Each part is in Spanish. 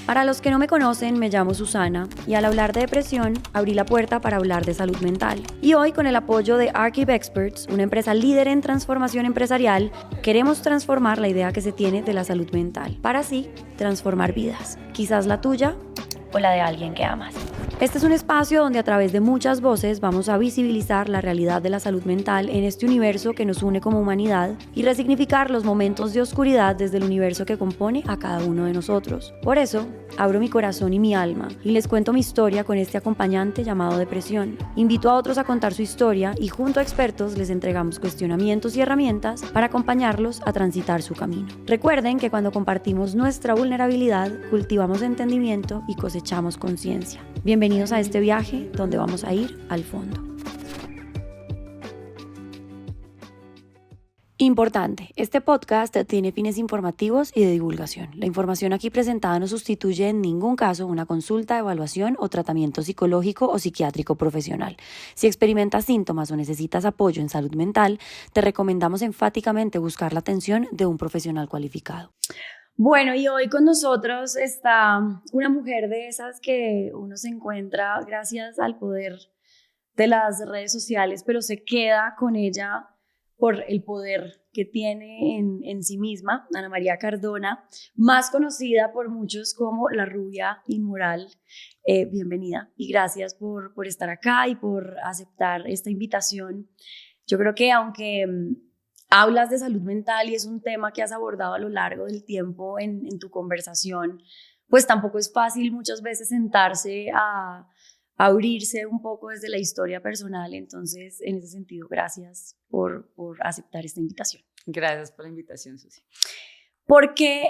Para los que no me conocen, me llamo Susana y al hablar de depresión, abrí la puerta para hablar de salud mental. Y hoy, con el apoyo de Archive Experts, una empresa líder en transformación empresarial, queremos transformar la idea que se tiene de la salud mental, para así transformar vidas, quizás la tuya o la de alguien que amas. Este es un espacio donde a través de muchas voces vamos a visibilizar la realidad de la salud mental en este universo que nos une como humanidad y resignificar los momentos de oscuridad desde el universo que compone a cada uno de nosotros. Por eso, abro mi corazón y mi alma y les cuento mi historia con este acompañante llamado depresión. Invito a otros a contar su historia y junto a expertos les entregamos cuestionamientos y herramientas para acompañarlos a transitar su camino. Recuerden que cuando compartimos nuestra vulnerabilidad, cultivamos entendimiento y cosechamos conciencia. Bienvenidos a este viaje donde vamos a ir al fondo. Importante, este podcast tiene fines informativos y de divulgación. La información aquí presentada no sustituye en ningún caso una consulta, evaluación o tratamiento psicológico o psiquiátrico profesional. Si experimentas síntomas o necesitas apoyo en salud mental, te recomendamos enfáticamente buscar la atención de un profesional cualificado. Bueno, y hoy con nosotros está una mujer de esas que uno se encuentra gracias al poder de las redes sociales, pero se queda con ella por el poder que tiene en sí misma. Ana María Cardona, más conocida por muchos como la rubia inmoral. Bienvenida y gracias por estar acá y por aceptar esta invitación. Yo creo que aunque hablas de salud mental y es un tema que has abordado a lo largo del tiempo en tu conversación, pues tampoco es fácil muchas veces sentarse a abrirse un poco desde la historia personal. Entonces, en ese sentido, gracias por aceptar esta invitación. Gracias por la invitación, Susi. ¿Por qué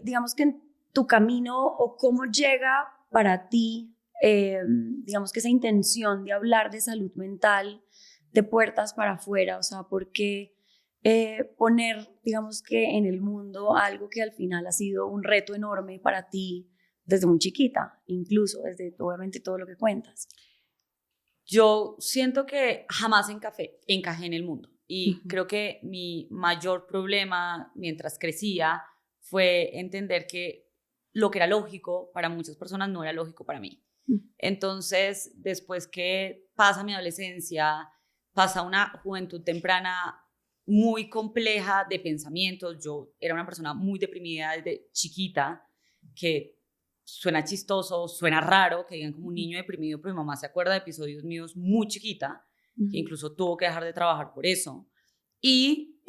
digamos que en tu camino o cómo llega para ti, digamos que esa intención de hablar de salud mental de puertas para afuera? O sea, ¿por qué poner, digamos que en el mundo algo que al final ha sido un reto enorme para ti desde muy chiquita, incluso desde obviamente todo lo que cuentas? Yo siento que jamás encajé en el mundo y creo que mi mayor problema mientras crecía fue entender que lo que era lógico para muchas personas no era lógico para mí. Entonces, después que pasa mi adolescencia, pasa una juventud temprana muy compleja de pensamientos. Yo era una persona muy deprimida desde chiquita, que suena chistoso, suena raro que digan como un niño deprimido, pero mi mamá se acuerda de episodios míos muy chiquita, que incluso tuvo que dejar de trabajar por eso. Y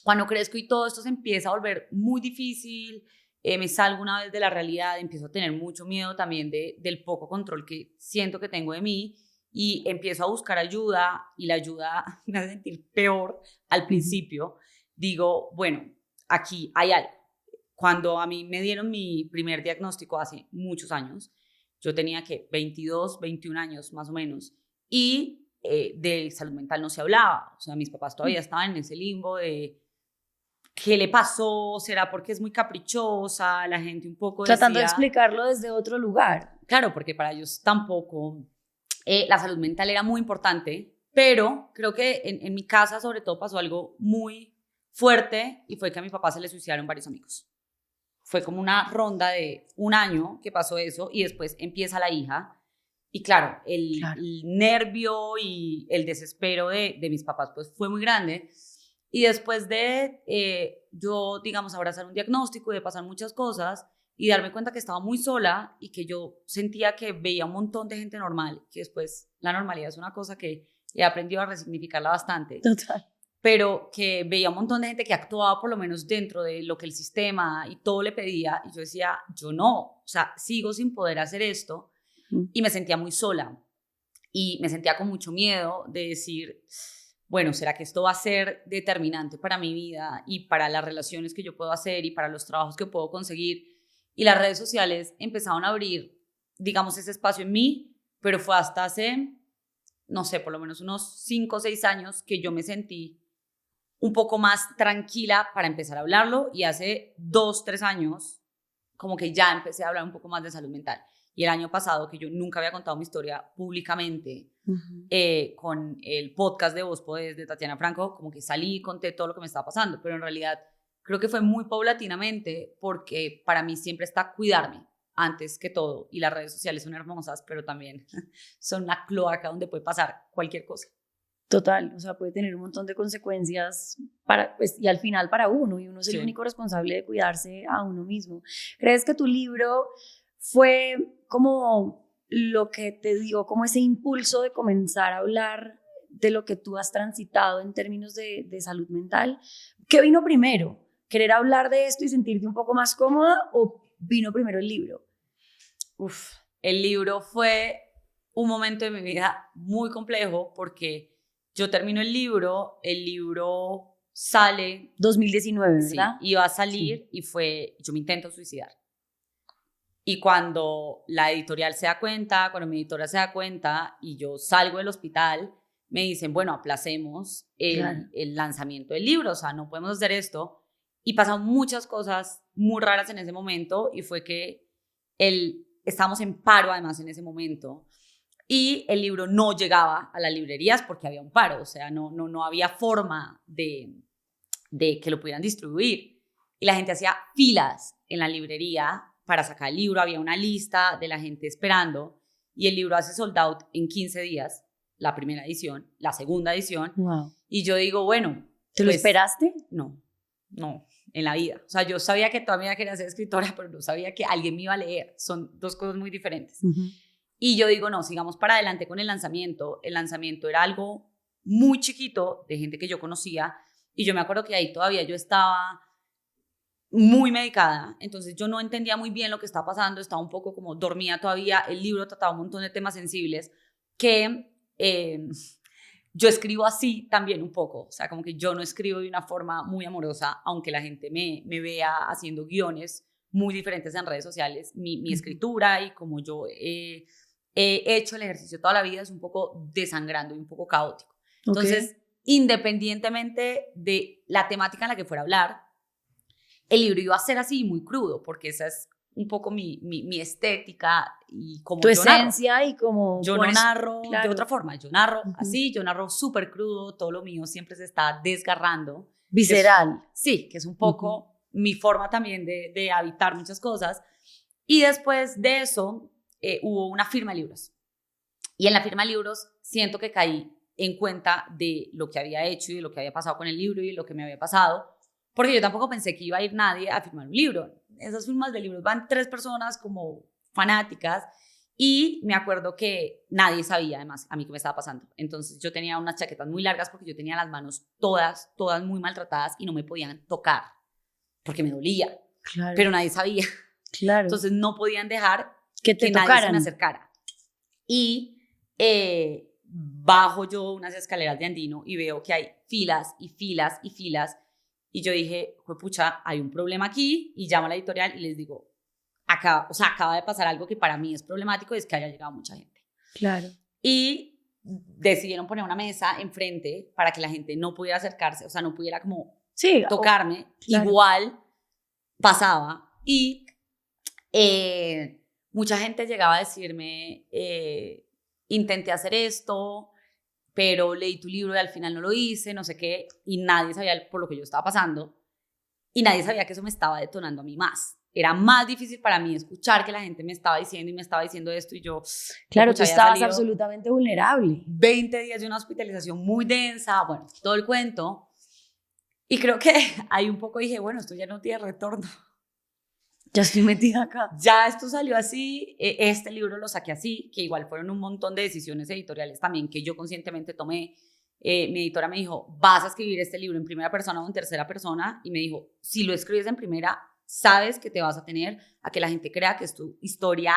cuando crezco y todo esto se empieza a volver muy difícil, me salgo una vez de la realidad, empiezo a tener mucho miedo también del poco control que siento que tengo de mí y empiezo a buscar ayuda y la ayuda me hace sentir peor al principio. Digo, bueno, aquí hay algo. Cuando a mí me dieron mi primer diagnóstico hace muchos años, yo tenía que 22, 21 años más o menos, y de salud mental no se hablaba. O sea, mis papás todavía estaban en ese limbo de ¿qué le pasó? ¿Será porque es muy caprichosa? La gente un poco tratando de decía, explicarlo desde otro lugar. claro, porque para ellos tampoco la salud mental era muy importante, pero creo que en mi casa sobre todo pasó algo muy fuerte y fue que a mi papá se le suicidaron varios amigos. Fue como una ronda de un año que pasó eso y después empieza la hija. Y claro, el nervio y el desespero de mis papás pues fue muy grande. Y después de yo, digamos, abrazar un diagnóstico y de pasar muchas cosas y darme cuenta que estaba muy sola y que yo sentía que veía un montón de gente normal, que después la normalidad es una cosa que he aprendido a resignificarla bastante. Total. Pero que veía un montón de gente que actuaba por lo menos dentro de lo que el sistema y todo le pedía, y yo decía, yo no, o sea, sigo sin poder hacer esto, y me sentía muy sola, y me sentía con mucho miedo de decir, bueno, ¿será que esto va a ser determinante para mi vida y para las relaciones que yo puedo hacer y para los trabajos que puedo conseguir? Y las redes sociales empezaron a abrir, digamos, ese espacio en mí, pero fue hasta hace, no sé, por lo menos unos 5 o 6 años que yo me sentí un poco más tranquila para empezar a hablarlo, y hace 2, 3 años como que ya empecé a hablar un poco más de salud mental. Y el año pasado, que yo nunca había contado mi historia públicamente, con el podcast de Vos Podés de Tatiana Franco, como que salí y conté todo lo que me estaba pasando, pero en realidad creo que fue muy paulatinamente porque para mí siempre está cuidarme antes que todo, y las redes sociales son hermosas, pero también son una cloaca donde puede pasar cualquier cosa. Total, o sea, puede tener un montón de consecuencias pues, y al final para uno, y uno es el único responsable de cuidarse a uno mismo. ¿Crees que tu libro fue como lo que te dio como ese impulso de comenzar a hablar de lo que tú has transitado en términos de salud mental? ¿Qué vino primero? ¿Querer hablar de esto y sentirte un poco más cómoda, o vino primero el libro? El libro fue un momento de mi vida muy complejo porque yo termino el libro sale... 2019, ¿verdad? Sí, iba a salir y yo me intento suicidar. Y cuando la editorial se da cuenta, cuando mi editora se da cuenta y yo salgo del hospital, me dicen, bueno, aplacemos el lanzamiento del libro, o sea, no podemos hacer esto. Y pasaron muchas cosas muy raras en ese momento, y fue que estábamos en paro además en ese momento, y el libro no llegaba a las librerías porque había un paro, o sea, no había forma de que lo pudieran distribuir. Y la gente hacía filas en la librería para sacar el libro, había una lista de la gente esperando, y el libro hace sold out en 15 días, la primera edición, la segunda edición. Wow. Y yo digo, bueno... ¿Te lo esperaste? No, en la vida. O sea, yo sabía que toda mi vida quería ser escritora, pero no sabía que alguien me iba a leer. Son dos cosas muy diferentes. Uh-huh. Y yo digo, no, sigamos para adelante con el lanzamiento. El lanzamiento era algo muy chiquito de gente que yo conocía, y yo me acuerdo que ahí todavía yo estaba muy medicada, entonces yo no entendía muy bien lo que estaba pasando, estaba un poco como dormida todavía. El libro trataba un montón de temas sensibles que yo escribo así también un poco, o sea, como que yo no escribo de una forma muy amorosa, aunque la gente me vea haciendo guiones muy diferentes en redes sociales. Mi escritura y como yo he hecho el ejercicio toda la vida es un poco desangrando y un poco caótico. Entonces, independientemente de la temática en la que fuera a hablar, el libro iba a ser así, muy crudo, porque esa es un poco mi estética y como tu yo esencia narro. Y como yo no narro de otra forma, yo narro así, yo narro súper crudo, todo lo mío siempre se está desgarrando. Visceral. Sí, que es un poco mi forma también de habitar muchas cosas. Y después de eso hubo una firma de libros, y en la firma de libros siento que caí en cuenta de lo que había hecho y de lo que había pasado con el libro y de lo que me había pasado, porque yo tampoco pensé que iba a ir nadie a firmar un libro. Esas firmas de libros van 3 personas como fanáticas, y me acuerdo que nadie sabía además a mí qué me estaba pasando. Entonces yo tenía unas chaquetas muy largas porque yo tenía las manos todas muy maltratadas y no me podían tocar porque me dolía. Claro. Pero nadie sabía. Claro. Entonces no podían dejar que nadie se me acercara. Y bajo yo unas escaleras de Andino y veo que hay filas y filas y filas. Y yo dije, pucha, hay un problema aquí, y llamo a la editorial y les digo, acaba de pasar algo que para mí es problemático, y es que haya llegado mucha gente. Claro. Y decidieron poner una mesa enfrente para que la gente no pudiera acercarse, o sea, no pudiera como tocarme. Claro. Igual pasaba, y mucha gente llegaba a decirme, intenté hacer esto, pero leí tu libro y al final no lo hice, no sé qué, y nadie sabía por lo que yo estaba pasando, y nadie sabía que eso me estaba detonando a mí más. Era más difícil para mí escuchar que la gente me estaba diciendo esto, y yo... Claro, tú estabas absolutamente vulnerable. 20 días de una hospitalización muy densa, bueno, todo el cuento, y creo que ahí un poco dije, bueno, esto ya no tiene retorno. Ya estoy metida acá. Ya esto salió así, este libro lo saqué así, que igual fueron un montón de decisiones editoriales también que yo conscientemente tomé. Mi editora me dijo, vas a escribir este libro en primera persona o en tercera persona, y me dijo, si lo escribes en primera, sabes que te vas a tener a que la gente crea que es tu historia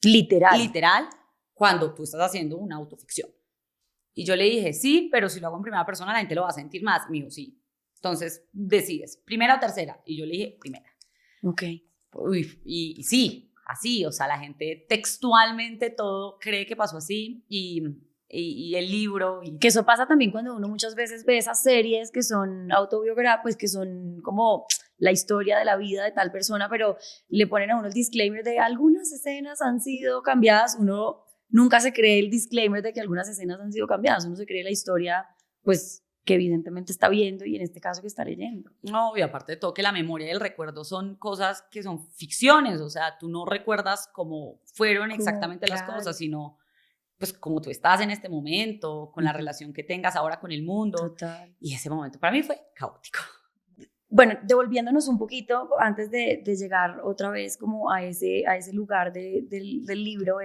literal cuando tú estás haciendo una autoficción. Y yo le dije, sí, pero si lo hago en primera persona la gente lo va a sentir más. Me dijo, sí. Entonces decides, primera o tercera. Y yo le dije, primera. Ok. Y sí, así, o sea, la gente textualmente todo cree que pasó así, y el libro. Que eso pasa también cuando uno muchas veces ve esas series que son autobiográficas, pues que son como la historia de la vida de tal persona, pero le ponen a uno el disclaimer de algunas escenas han sido cambiadas. Uno nunca se cree el disclaimer de que algunas escenas han sido cambiadas, uno se cree la historia pues que evidentemente está viendo y en este caso que está leyendo. No, y aparte de todo que la memoria y el recuerdo son cosas que son ficciones, o sea, tú no recuerdas cómo fueron exactamente las cosas, sino pues como tú estás en este momento, con la relación que tengas ahora con el mundo. Total. Y ese momento para mí fue caótico. Bueno, devolviéndonos un poquito antes de llegar otra vez como a ese lugar del libro,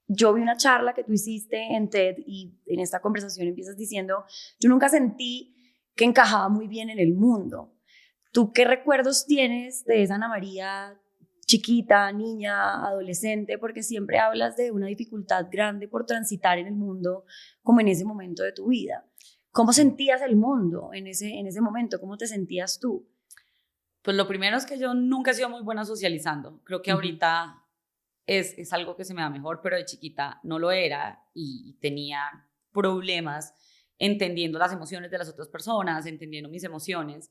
yo vi una charla que tú hiciste en TED y en esta conversación empiezas diciendo, yo nunca sentí que encajaba muy bien en el mundo. ¿Tú qué recuerdos tienes de esa Ana María chiquita, niña, adolescente? Porque siempre hablas de una dificultad grande por transitar en el mundo como en ese momento de tu vida. ¿Cómo sentías el mundo en ese momento? ¿Cómo te sentías tú? Pues lo primero es que yo nunca he sido muy buena socializando. Creo que ahorita es algo que se me da mejor, pero de chiquita no lo era y tenía problemas entendiendo las emociones de las otras personas, entendiendo mis emociones.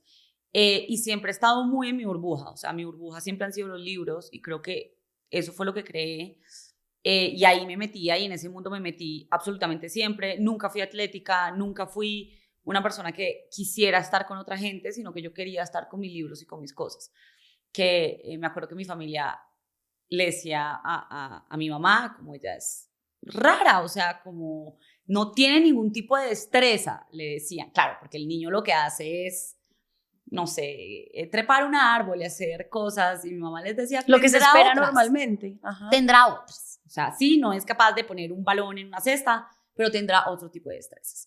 Y siempre he estado muy en mi burbuja, o sea, mi burbuja siempre han sido los libros y creo que eso fue lo que creé. Y ahí me metí, ahí en ese mundo me metí absolutamente siempre. Nunca fui atlética, nunca fui una persona que quisiera estar con otra gente, sino que yo quería estar con mis libros y con mis cosas. Que me acuerdo que mi familia le decía a mi mamá, como ella es rara, o sea, como no tiene ningún tipo de destreza, le decían. Claro, porque el niño lo que hace es, no sé, trepar un árbol y hacer cosas, y mi mamá les decía, lo que se espera otras, normalmente. Ajá. Tendrá otras. O sea, sí, no es capaz de poner un balón en una cesta, pero tendrá otro tipo de destrezas.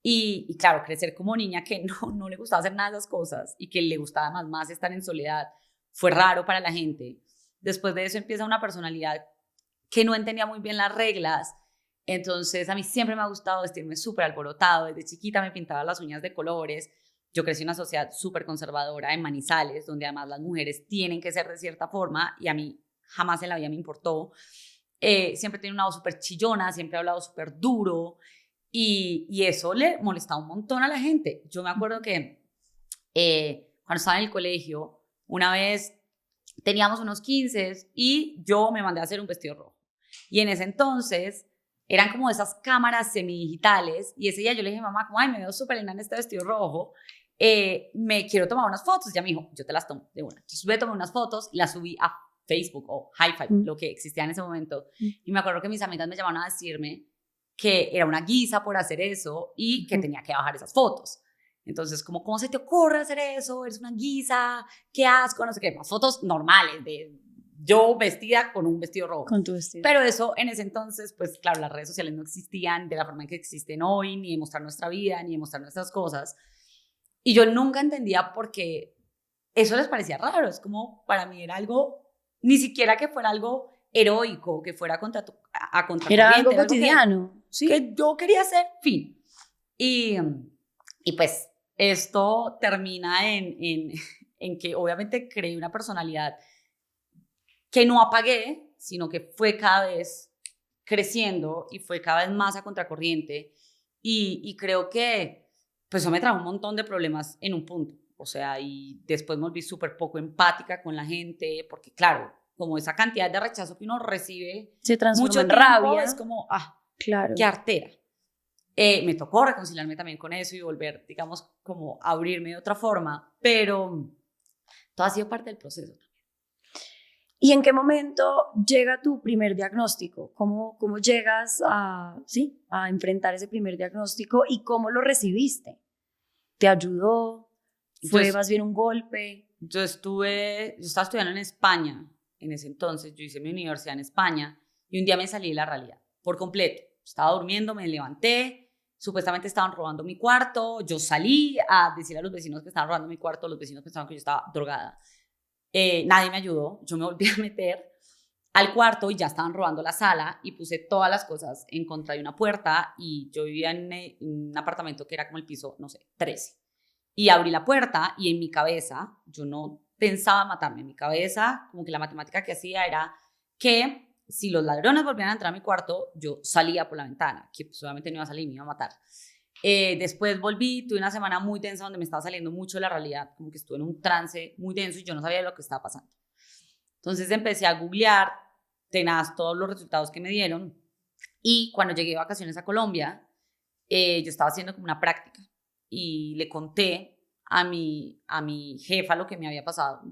Y claro, crecer como niña que no le gustaba hacer nada de esas cosas y que le gustaba más estar en soledad, fue raro para la gente. Después de eso empieza una personalidad que no entendía muy bien las reglas. Entonces a mí siempre me ha gustado vestirme súper alborotado. Desde chiquita me pintaba las uñas de colores. Yo crecí en una sociedad súper conservadora en Manizales, donde además las mujeres tienen que ser de cierta forma y a mí jamás en la vida me importó. Siempre tiene una voz súper chillona, siempre he hablado súper duro y eso le molestaba un montón a la gente. Yo me acuerdo que cuando estaba en el colegio, una vez teníamos unos 15 y yo me mandé a hacer un vestido rojo. Y en ese entonces eran como esas cámaras semidigitales y ese día yo le dije a mamá, como, ay, me veo súper linda en este vestido rojo, me quiero tomar unas fotos. Ya me dijo, yo te las tomo de una. Entonces me tomé unas fotos y las subí a Facebook o Hi-Fi, lo que existía en ese momento. Y me acuerdo que mis amigas me llamaban a decirme que era una guisa por hacer eso y que tenía que bajar esas fotos. Entonces, como, ¿cómo se te ocurre hacer eso? Eres una guisa, qué asco, no sé qué. Más fotos normales de yo vestida con un vestido rojo. Con tu vestido. Pero eso en ese entonces, pues claro, las redes sociales no existían de la forma en que existen hoy, ni de mostrar nuestra vida, ni de mostrar nuestras cosas. Y yo nunca entendía por qué eso les parecía raro. Es como, para mí era algo, ni siquiera que fuera algo heroico, que fuera contra era algo cotidiano, que yo quería hacer, fin. Y pues esto termina en que obviamente creé una personalidad que no apagué, sino que fue cada vez creciendo y fue cada vez más a contracorriente. Y creo que pues eso me trajo un montón de problemas en un punto. O sea, y después me volví súper poco empática con la gente, porque claro, como esa cantidad de rechazo que uno recibe se transforma mucho en tiempo, rabia. es como, claro, qué artera. Me tocó reconciliarme también con eso y volver, digamos, como abrirme de otra forma, pero todo ha sido parte del proceso. ¿Y en qué momento llega tu primer diagnóstico? ¿Cómo llegas a enfrentar ese primer diagnóstico y cómo lo recibiste? ¿Te ayudó? ¿Fue más bien un golpe? Yo estaba estudiando en España en ese entonces, yo hice mi universidad en España y un día me salí de la realidad por completo. Estaba durmiendo, me levanté, supuestamente estaban robando mi cuarto, yo salí a decirle a los vecinos que estaban robando mi cuarto, los vecinos pensaban que yo estaba drogada. Nadie me ayudó, yo me volví a meter al cuarto y ya estaban robando la sala y puse todas las cosas en contra de una puerta y yo vivía en un apartamento que era como el piso, no sé, 13. Y abrí la puerta y en mi cabeza, yo no pensaba matarme, en mi cabeza como que la matemática que hacía era que si los ladrones volvían a entrar a mi cuarto, yo salía por la ventana, que pues obviamente no iba a salir, me iba a matar. Después volví, tuve una semana muy tensa donde me estaba saliendo mucho de la realidad, como que estuve en un trance muy denso y yo no sabía lo que estaba pasando. Entonces empecé a googlear tenaz todos los resultados que me dieron y cuando llegué de vacaciones a Colombia, yo estaba haciendo como una práctica y le conté a mi jefa lo que me había pasado.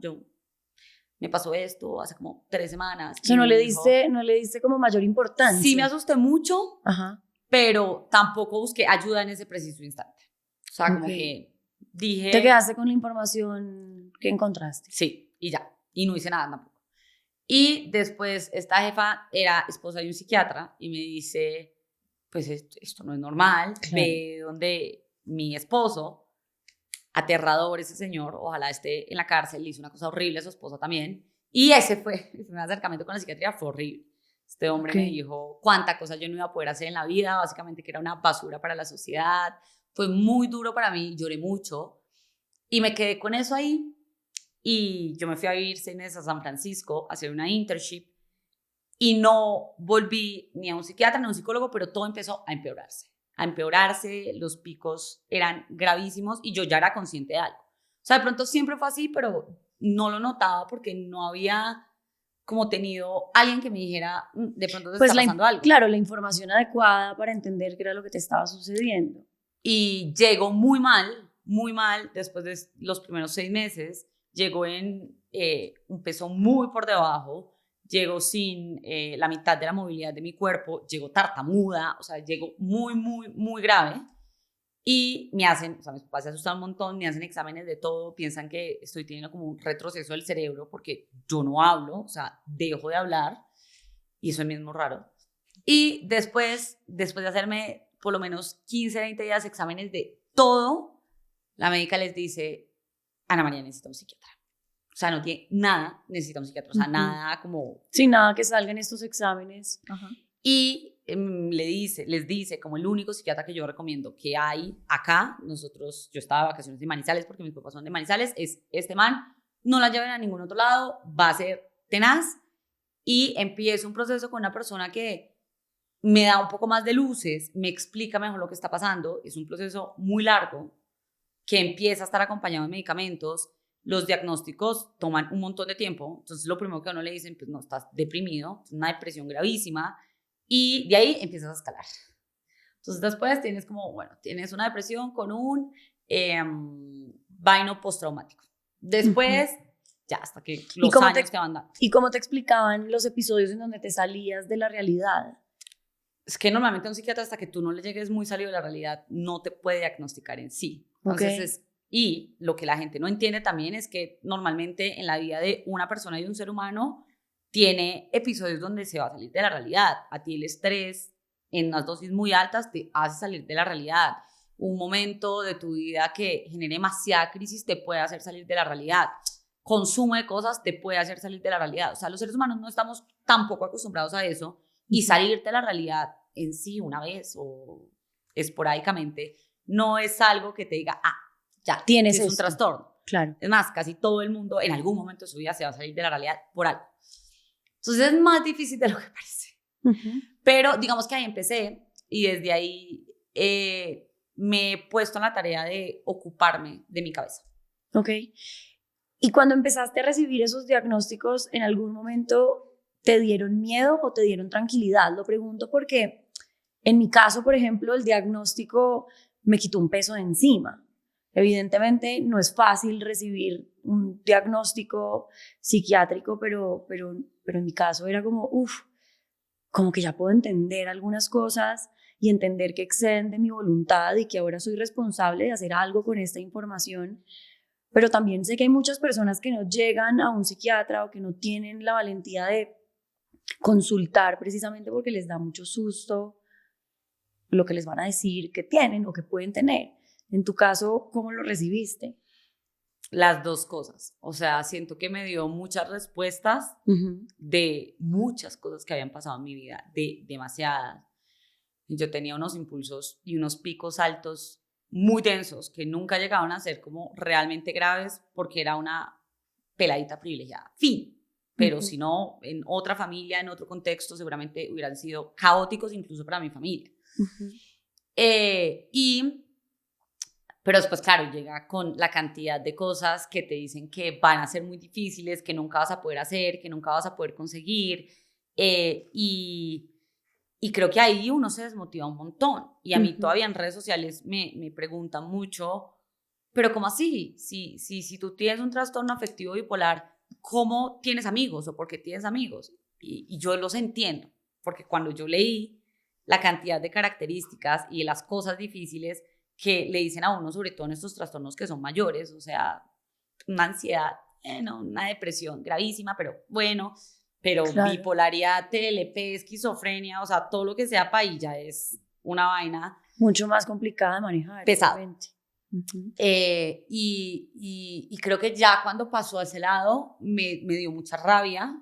Me pasó esto hace como 3 semanas. O sea, no le diste como mayor importancia. Sí me asusté mucho, ajá, pero tampoco busqué ayuda en ese preciso instante. O sea, como que dije... ¿Te quedaste con la información que encontraste? Sí, y ya. Y no hice nada tampoco. Y después esta jefa era esposa de un psiquiatra y me dice, pues esto no es normal. Claro. Ve donde mi esposo, aterrador ese señor, ojalá esté en la cárcel, le hizo una cosa horrible a su esposa también. Y ese fue el primer acercamiento con la psiquiatría, fue horrible. Este hombre me dijo cuánta cosa yo no iba a poder hacer en la vida, básicamente que era una basura para la sociedad. Fue muy duro para mí, lloré mucho y me quedé con eso ahí. Y yo me fui a vivir 6 meses a San Francisco a hacer una internship y no volví ni a un psiquiatra ni a un psicólogo, pero todo empezó a empeorarse, los picos eran gravísimos y yo ya era consciente de algo. O sea, de pronto siempre fue así, pero no lo notaba porque no había como tenido alguien que me dijera, de pronto te está pasando algo. Claro, la información adecuada para entender qué era lo que te estaba sucediendo. Y llegó muy mal, después de los primeros 6 meses, llegó en un peso muy por debajo, llegó sin la mitad de la movilidad de mi cuerpo, llegó tartamuda, o sea, llegó muy, muy, muy grave. Y me hacen, o sea, mis papás se asustan un montón, me hacen exámenes de todo, piensan que estoy teniendo como un retroceso del cerebro porque yo no hablo, o sea, dejo de hablar y eso es mismo raro. Y después de hacerme por lo menos 15, 20 días exámenes de todo, la médica les dice, Ana María necesita un psiquiatra. O sea, no tiene nada, necesita un psiquiatra, o sea, nada como... Sin nada que salgan estos exámenes. Ajá. Y les dice, como el único psiquiatra que yo recomiendo que hay acá, yo estaba de vacaciones de Manizales porque mis papás son de Manizales, es este man, no la lleven a ningún otro lado, va a ser tenaz y empiezo un proceso con una persona que me da un poco más de luces, me explica mejor lo que está pasando, es un proceso muy largo que empieza a estar acompañado de medicamentos, los diagnósticos toman un montón de tiempo, entonces lo primero que a uno le dicen, pues no, estás deprimido, es una depresión gravísima, y de ahí empiezas a escalar. Entonces después tienes como, bueno, tienes una depresión con un vaino postraumático. Después, ya hasta que los años te van dando. ¿Y cómo te explicaban los episodios en donde te salías de la realidad? Es que normalmente un psiquiatra, hasta que tú no le llegues muy salido de la realidad, no te puede diagnosticar en sí. Entonces y lo que la gente no entiende también es que normalmente en la vida de una persona y de un ser humano tiene episodios donde se va a salir de la realidad. A ti el estrés en unas dosis muy altas te hace salir de la realidad. Un momento de tu vida que genere demasiada crisis te puede hacer salir de la realidad. Consumo de cosas te puede hacer salir de la realidad. O sea, los seres humanos no estamos tampoco acostumbrados a eso y salir de la realidad en sí una vez o esporádicamente no es algo que te diga, ya, tienes un trastorno. Claro. Es más, casi todo el mundo en algún momento de su vida se va a salir de la realidad por algo. Entonces es más difícil de lo que parece. Pero digamos que ahí empecé y desde ahí me he puesto en la tarea de ocuparme de mi cabeza. Ok. Y cuando empezaste a recibir esos diagnósticos, ¿en algún momento te dieron miedo o te dieron tranquilidad? Lo pregunto porque en mi caso, por ejemplo, el diagnóstico me quitó un peso de encima. Evidentemente no es fácil recibir un diagnóstico psiquiátrico, pero en mi caso era como, como que ya puedo entender algunas cosas y entender que exceden de mi voluntad y que ahora soy responsable de hacer algo con esta información. Pero también sé que hay muchas personas que no llegan a un psiquiatra o que no tienen la valentía de consultar precisamente porque les da mucho susto lo que les van a decir que tienen o que pueden tener. En tu caso, ¿cómo lo recibiste? Las dos cosas. O sea, siento que me dio muchas respuestas de muchas cosas que habían pasado en mi vida, de demasiadas. Yo tenía unos impulsos y unos picos altos muy densos que nunca llegaban a ser como realmente graves porque era una peladita privilegiada. Fin. Pero si no, en otra familia, en otro contexto, seguramente hubieran sido caóticos incluso para mi familia. Pero después, claro, llega con la cantidad de cosas que te dicen que van a ser muy difíciles, que nunca vas a poder hacer, que nunca vas a poder conseguir. Y Y creo que ahí uno se desmotiva un montón. Y a mí todavía en redes sociales me preguntan mucho, pero ¿cómo así? Si tú tienes un trastorno afectivo bipolar, ¿cómo tienes amigos o por qué tienes amigos? Y yo los entiendo, porque cuando yo leí la cantidad de características y las cosas difíciles que le dicen a uno, sobre todo en estos trastornos que son mayores, o sea, una ansiedad, no, una depresión gravísima, pero bueno, pero claro, bipolaridad, TLP, esquizofrenia, o sea, todo lo que sea para ahí ya es una vaina mucho más complicada de manejar. Pesado. Y creo que ya cuando pasó a ese lado me dio mucha rabia,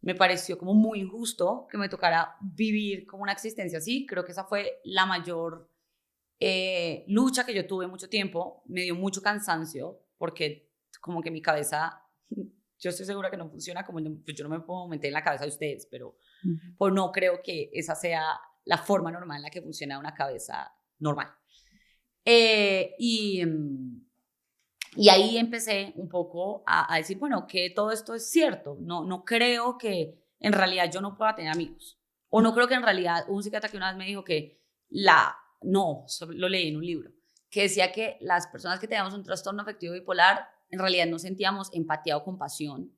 me pareció como muy injusto que me tocara vivir como una existencia así. Creo que esa fue la mayor lucha que yo tuve mucho tiempo. Me dio mucho cansancio porque como que mi cabeza, yo estoy segura que no funciona como pues yo no me puedo meter en la cabeza de ustedes, pero pues no creo que esa sea la forma normal en la que funciona una cabeza normal. Y ahí empecé un poco a decir, bueno, que todo esto es cierto. No creo que en realidad yo no pueda tener amigos. O no creo que en realidad, un psiquiatra que una vez me dijo que no, lo leí en un libro, que decía que las personas que teníamos un trastorno afectivo bipolar, en realidad no sentíamos empatía o compasión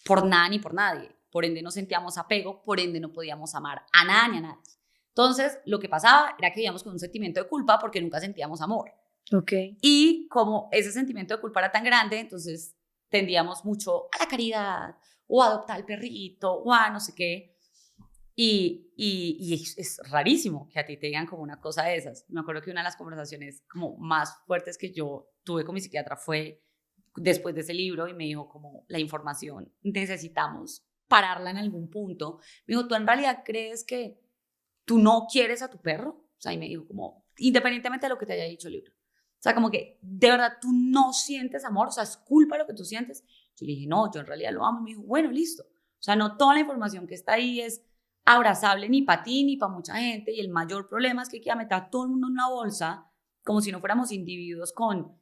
por nada ni por nadie. Por ende no sentíamos apego, por ende no podíamos amar a nada ni a nadie. Entonces, lo que pasaba era que vivíamos con un sentimiento de culpa porque nunca sentíamos amor. Okay. Y como ese sentimiento de culpa era tan grande, entonces tendíamos mucho a la caridad o a adoptar al perrito o a no sé qué. Y es rarísimo que a ti te digan como una cosa de esas. Me acuerdo que una de las conversaciones como más fuertes que yo tuve con mi psiquiatra fue después de ese libro y me dijo como la información necesitamos pararla en algún punto. Me dijo, ¿tú en realidad crees que tú no quieres a tu perro? O sea, y me dijo como, independientemente de lo que te haya dicho el libro. O sea, como que, ¿de verdad tú no sientes amor? O sea, ¿es culpa lo que tú sientes? Yo le dije, no, yo en realidad lo amo. Y me dijo, bueno, listo. O sea, no toda la información que está ahí es abrazable ni para ti ni para mucha gente. Y el mayor problema es que hay que meter a todo el mundo en una bolsa como si no fuéramos individuos con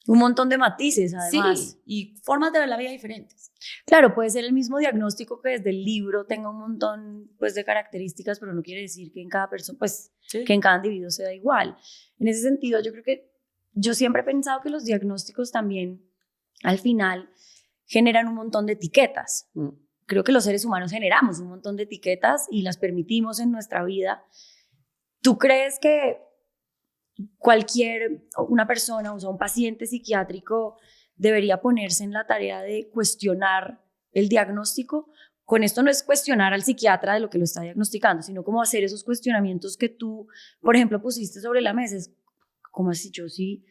un montón de matices, además. Sí, y formas de ver la vida diferentes. Claro, puede ser el mismo diagnóstico que desde el libro tenga un montón pues, de características, pero no quiere decir que en cada persona, pues, sí, que en cada individuo sea igual. En ese sentido, yo creo que yo siempre he pensado que los diagnósticos también, al final, generan un montón de etiquetas. Creo que los seres humanos generamos un montón de etiquetas y las permitimos en nuestra vida. ¿Tú crees que una persona, o sea, un paciente psiquiátrico debería ponerse en la tarea de cuestionar el diagnóstico? Con esto no es cuestionar al psiquiatra de lo que lo está diagnosticando, sino como hacer esos cuestionamientos que tú, por ejemplo, pusiste sobre la mesa. Es como así, yo sí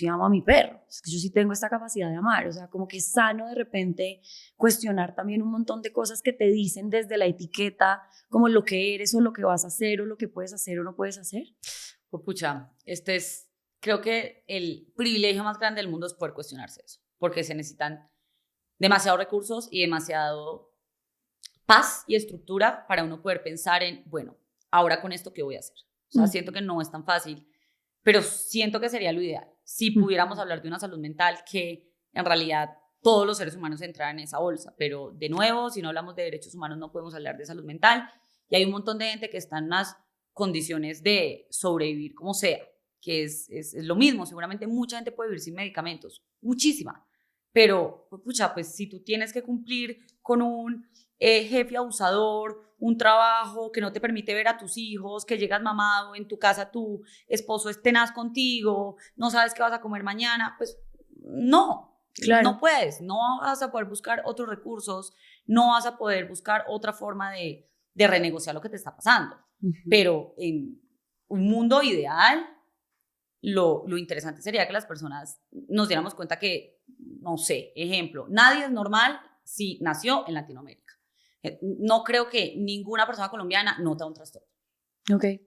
amo a mi perro, es que yo sí tengo esta capacidad de amar, o sea, como que es sano de repente cuestionar también un montón de cosas que te dicen desde la etiqueta, como lo que eres o lo que vas a hacer o lo que puedes hacer o no puedes hacer. Pues pucha, creo que el privilegio más grande del mundo es poder cuestionarse eso, porque se necesitan demasiados recursos y demasiado paz y estructura para uno poder pensar en, bueno, ahora con esto, ¿qué voy a hacer? O sea, siento que no es tan fácil, pero siento que sería lo ideal si pudiéramos hablar de una salud mental que en realidad todos los seres humanos entraran en esa bolsa, pero de nuevo, si no hablamos de derechos humanos no podemos hablar de salud mental y hay un montón de gente que está en unas condiciones de sobrevivir como sea, que es lo mismo, seguramente mucha gente puede vivir sin medicamentos, muchísima, pero pucha, pues si tú tienes que cumplir con un jefe abusador, un trabajo que no te permite ver a tus hijos, que llegas mamado, en tu casa tu esposo es tenaz contigo, no sabes qué vas a comer mañana, pues no, claro, no puedes, no vas a poder buscar otros recursos, no vas a poder buscar otra forma de renegociar lo que te está pasando. Pero en un mundo ideal, lo interesante sería que las personas nos diéramos cuenta que, no sé, ejemplo, nadie es normal si nació en Latinoamérica. No creo que ninguna persona colombiana nota un trastorno. Okay.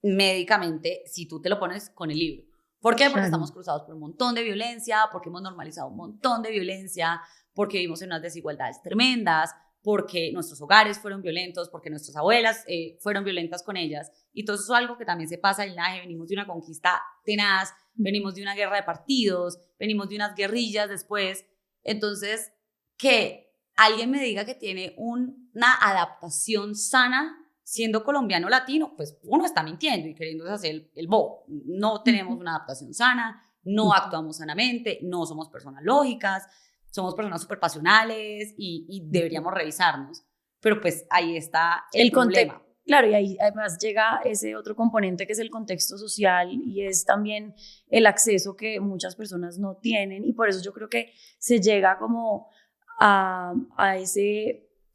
Médicamente, si tú te lo pones con el libro. ¿Por qué? Porque estamos cruzados por un montón de violencia, porque hemos normalizado un montón de violencia, porque vivimos en unas desigualdades tremendas, porque nuestros hogares fueron violentos, porque nuestras abuelas fueron violentas con ellas. Y todo eso es algo que también se pasa en linaje. Venimos de una conquista tenaz, venimos de una guerra de partidos, venimos de unas guerrillas después. Entonces, que alguien me diga que tiene una adaptación sana siendo colombiano latino, pues uno está mintiendo y queriendo hacer el bobo. No tenemos una adaptación sana, no actuamos sanamente, no somos personas lógicas, somos personas súper pasionales y deberíamos revisarnos. Pero pues ahí está el problema. Claro, y ahí además llega ese otro componente que es el contexto social y es también el acceso que muchas personas no tienen, y por eso yo creo que se llega como a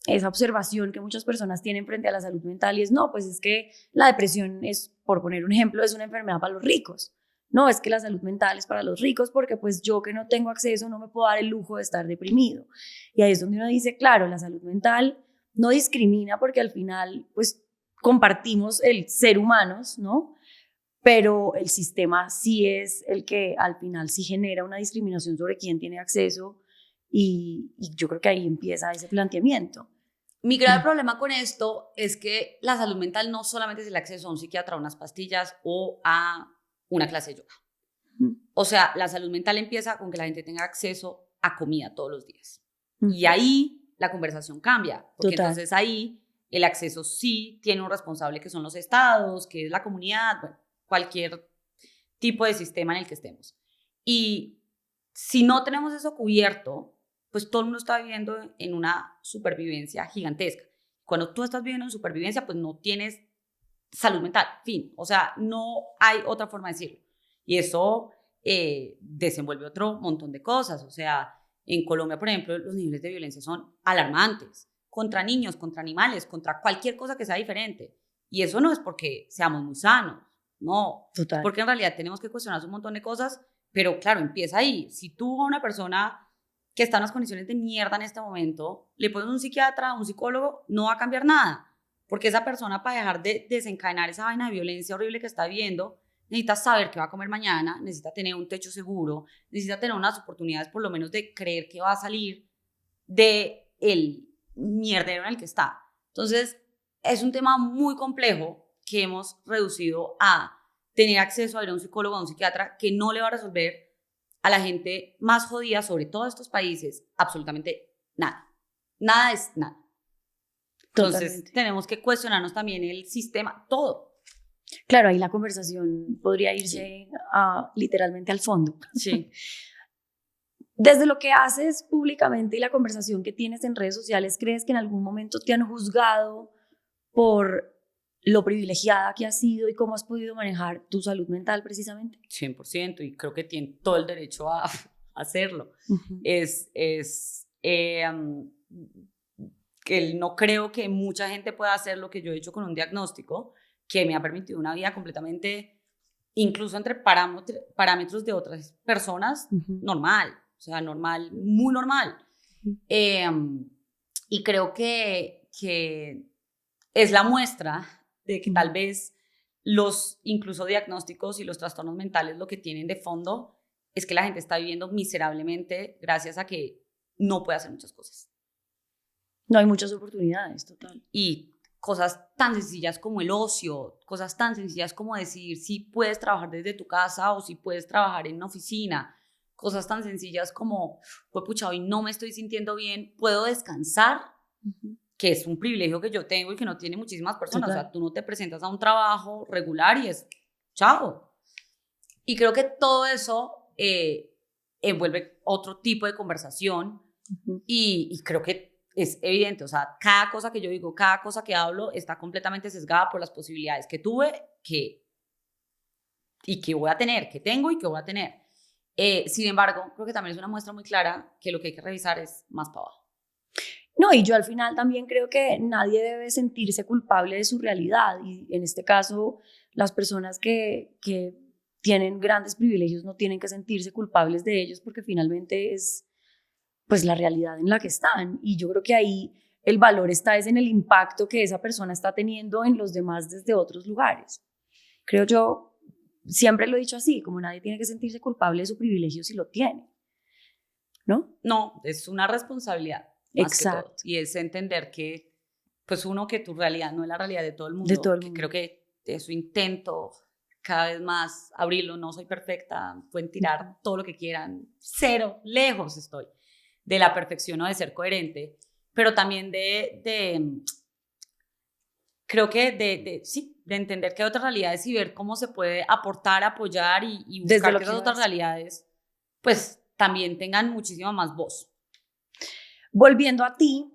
esa observación que muchas personas tienen frente a la salud mental, y es no, pues es que la depresión es, por poner un ejemplo, es una enfermedad para los ricos. No, es que la salud mental es para los ricos porque pues yo que no tengo acceso no me puedo dar el lujo de estar deprimido. Y ahí es donde uno dice, claro, la salud mental no discrimina porque al final pues compartimos el ser humanos, ¿no? Pero el sistema sí es el que al final sí genera una discriminación sobre quién tiene acceso, y yo creo que ahí empieza ese planteamiento. Mi grave problema con esto es que la salud mental no solamente es el acceso a un psiquiatra, a unas pastillas o a una clase de yoga. O sea, la salud mental empieza con que la gente tenga acceso a comida todos los días. Y ahí la conversación cambia, porque entonces ahí el acceso sí tiene un responsable, que son los estados, que es la comunidad, bueno, cualquier tipo de sistema en el que estemos. Y si no tenemos eso cubierto, pues todo el mundo está viviendo en una supervivencia gigantesca. Cuando tú estás viviendo en supervivencia, pues no tienes salud mental, fin. O sea, no hay otra forma de decirlo. Y eso desenvuelve otro montón de cosas. O sea, en Colombia, por ejemplo, los niveles de violencia son alarmantes. Contra niños, contra animales, contra cualquier cosa que sea diferente. Y eso no es porque seamos muy sanos, no. Total. Porque en realidad tenemos que cuestionar un montón de cosas, pero claro, empieza ahí. Si tú a una persona que está en unas condiciones de mierda en este momento, le pones un psiquiatra, un psicólogo, no va a cambiar nada. Porque esa persona, para dejar de desencadenar esa vaina de violencia horrible que está viviendo, necesita saber qué va a comer mañana, necesita tener un techo seguro, necesita tener unas oportunidades por lo menos de creer que va a salir de el mierdero en el que está. Entonces, es un tema muy complejo que hemos reducido a tener acceso a ir a un psicólogo, a un psiquiatra, que no le va a resolver a la gente más jodida, sobre todo estos países, absolutamente nada. Nada es nada. Entonces, totalmente, tenemos que cuestionarnos también el sistema, todo. Claro, ahí la conversación podría irse literalmente al fondo. Sí. Desde lo que haces públicamente y la conversación que tienes en redes sociales, ¿crees que en algún momento te han juzgado por lo privilegiada que has sido y cómo has podido manejar tu salud mental precisamente? 100%, y creo que tienen todo el derecho a hacerlo. Que no creo que mucha gente pueda hacer lo que yo he hecho con un diagnóstico que me ha permitido una vida completamente, incluso entre parámetros de otras personas, normal. O sea, normal, muy normal. Y creo que es la muestra de que tal vez los incluso diagnósticos y los trastornos mentales lo que tienen de fondo es que la gente está viviendo miserablemente gracias a que no puede hacer muchas cosas. No hay muchas oportunidades, total. Y cosas tan sencillas como el ocio, cosas tan sencillas como decidir si puedes trabajar desde tu casa o si puedes trabajar en una oficina. Cosas tan sencillas como, pues pucha, hoy no me estoy sintiendo bien, puedo descansar, que es un privilegio que yo tengo y que no tiene muchísimas personas. Total. O sea, tú no te presentas a un trabajo regular y es chao. Y creo que todo eso envuelve otro tipo de conversación y creo que es evidente. O sea, cada cosa que yo digo, cada cosa que hablo está completamente sesgada por las posibilidades que tuve y que voy a tener, que tengo y que voy a tener. Sin embargo, creo que también es una muestra muy clara que lo que hay que revisar es más para abajo. No, y yo al final también creo que nadie debe sentirse culpable de su realidad, y en este caso las personas que tienen grandes privilegios no tienen que sentirse culpables de ellos, porque finalmente es pues la realidad en la que están, y yo creo que ahí el valor está es en el impacto que esa persona está teniendo en los demás desde otros lugares. Creo yo, siempre lo he dicho así, como nadie tiene que sentirse culpable de su privilegio si lo tiene, ¿no? No, es una responsabilidad. Exacto. Que todo. Y es entender que, pues uno, que tu realidad no es la realidad de todo el mundo. De todo el mundo. Creo que eso intento cada vez más abrirlo. No soy perfecta, pueden tirar todo lo que quieran. Cero, lejos estoy de la perfección o de ser coherente, pero también de creo que sí, de entender que hay otras realidades y ver cómo se puede aportar, apoyar y buscar que esas otras realidades pues también tengan muchísima más voz. Volviendo a ti,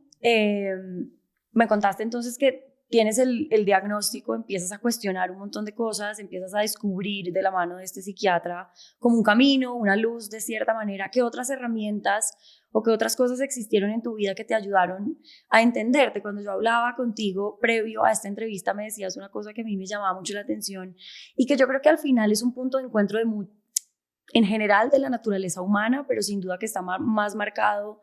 me contaste entonces que tienes el diagnóstico, empiezas a cuestionar un montón de cosas, empiezas a descubrir de la mano de este psiquiatra como un camino, una luz de cierta manera. ¿Qué otras herramientas o qué otras cosas existieron en tu vida que te ayudaron a entenderte? Cuando yo hablaba contigo previo a esta entrevista me decías una cosa que a mí me llamaba mucho la atención y que yo creo que al final es un punto de encuentro en general de la naturaleza humana, pero sin duda que está más marcado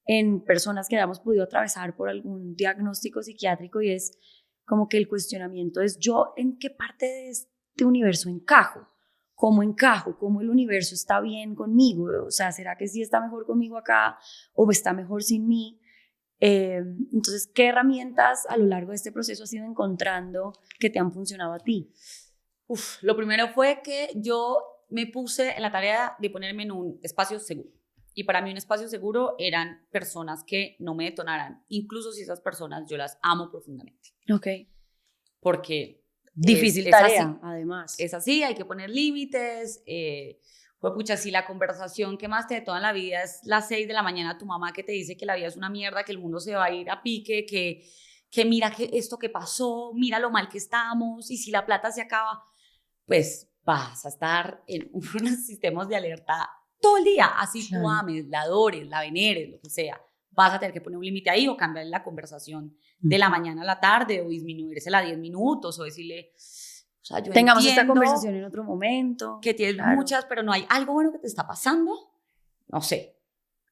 en personas que hayamos podido atravesar por algún diagnóstico psiquiátrico, y es como que el cuestionamiento es: ¿yo en qué parte de este universo encajo? ¿Cómo encajo? ¿Cómo el universo está bien conmigo? O sea, ¿será que sí está mejor conmigo acá o está mejor sin mí? Entonces, ¿qué herramientas a lo largo de este proceso has ido encontrando que te han funcionado a ti? Lo primero fue que yo me puse en la tarea de ponerme en un espacio seguro. Y para mí un espacio seguro eran personas que no me detonaran, incluso si esas personas yo las amo profundamente. Ok. Porque difícil tarea, así, además. Es así, hay que poner límites. Pues pucha, si la conversación que más te detona en la vida es las 6 de la mañana, tu mamá que te dice que la vida es una mierda, que el mundo se va a ir a pique, que mira que esto que pasó, mira lo mal que estamos, y si la plata se acaba, pues vas a estar en unos sistemas de alerta todo el día, así claro. Tú ames, la adores, la veneres, lo que sea, vas a tener que poner un límite ahí o cambiar la conversación de la mañana a la tarde o disminuírsela a 10 minutos o decirle, o sea, yo tengamos esta conversación en otro momento. Que tienes muchas, pero no hay algo bueno que te está pasando, no sé.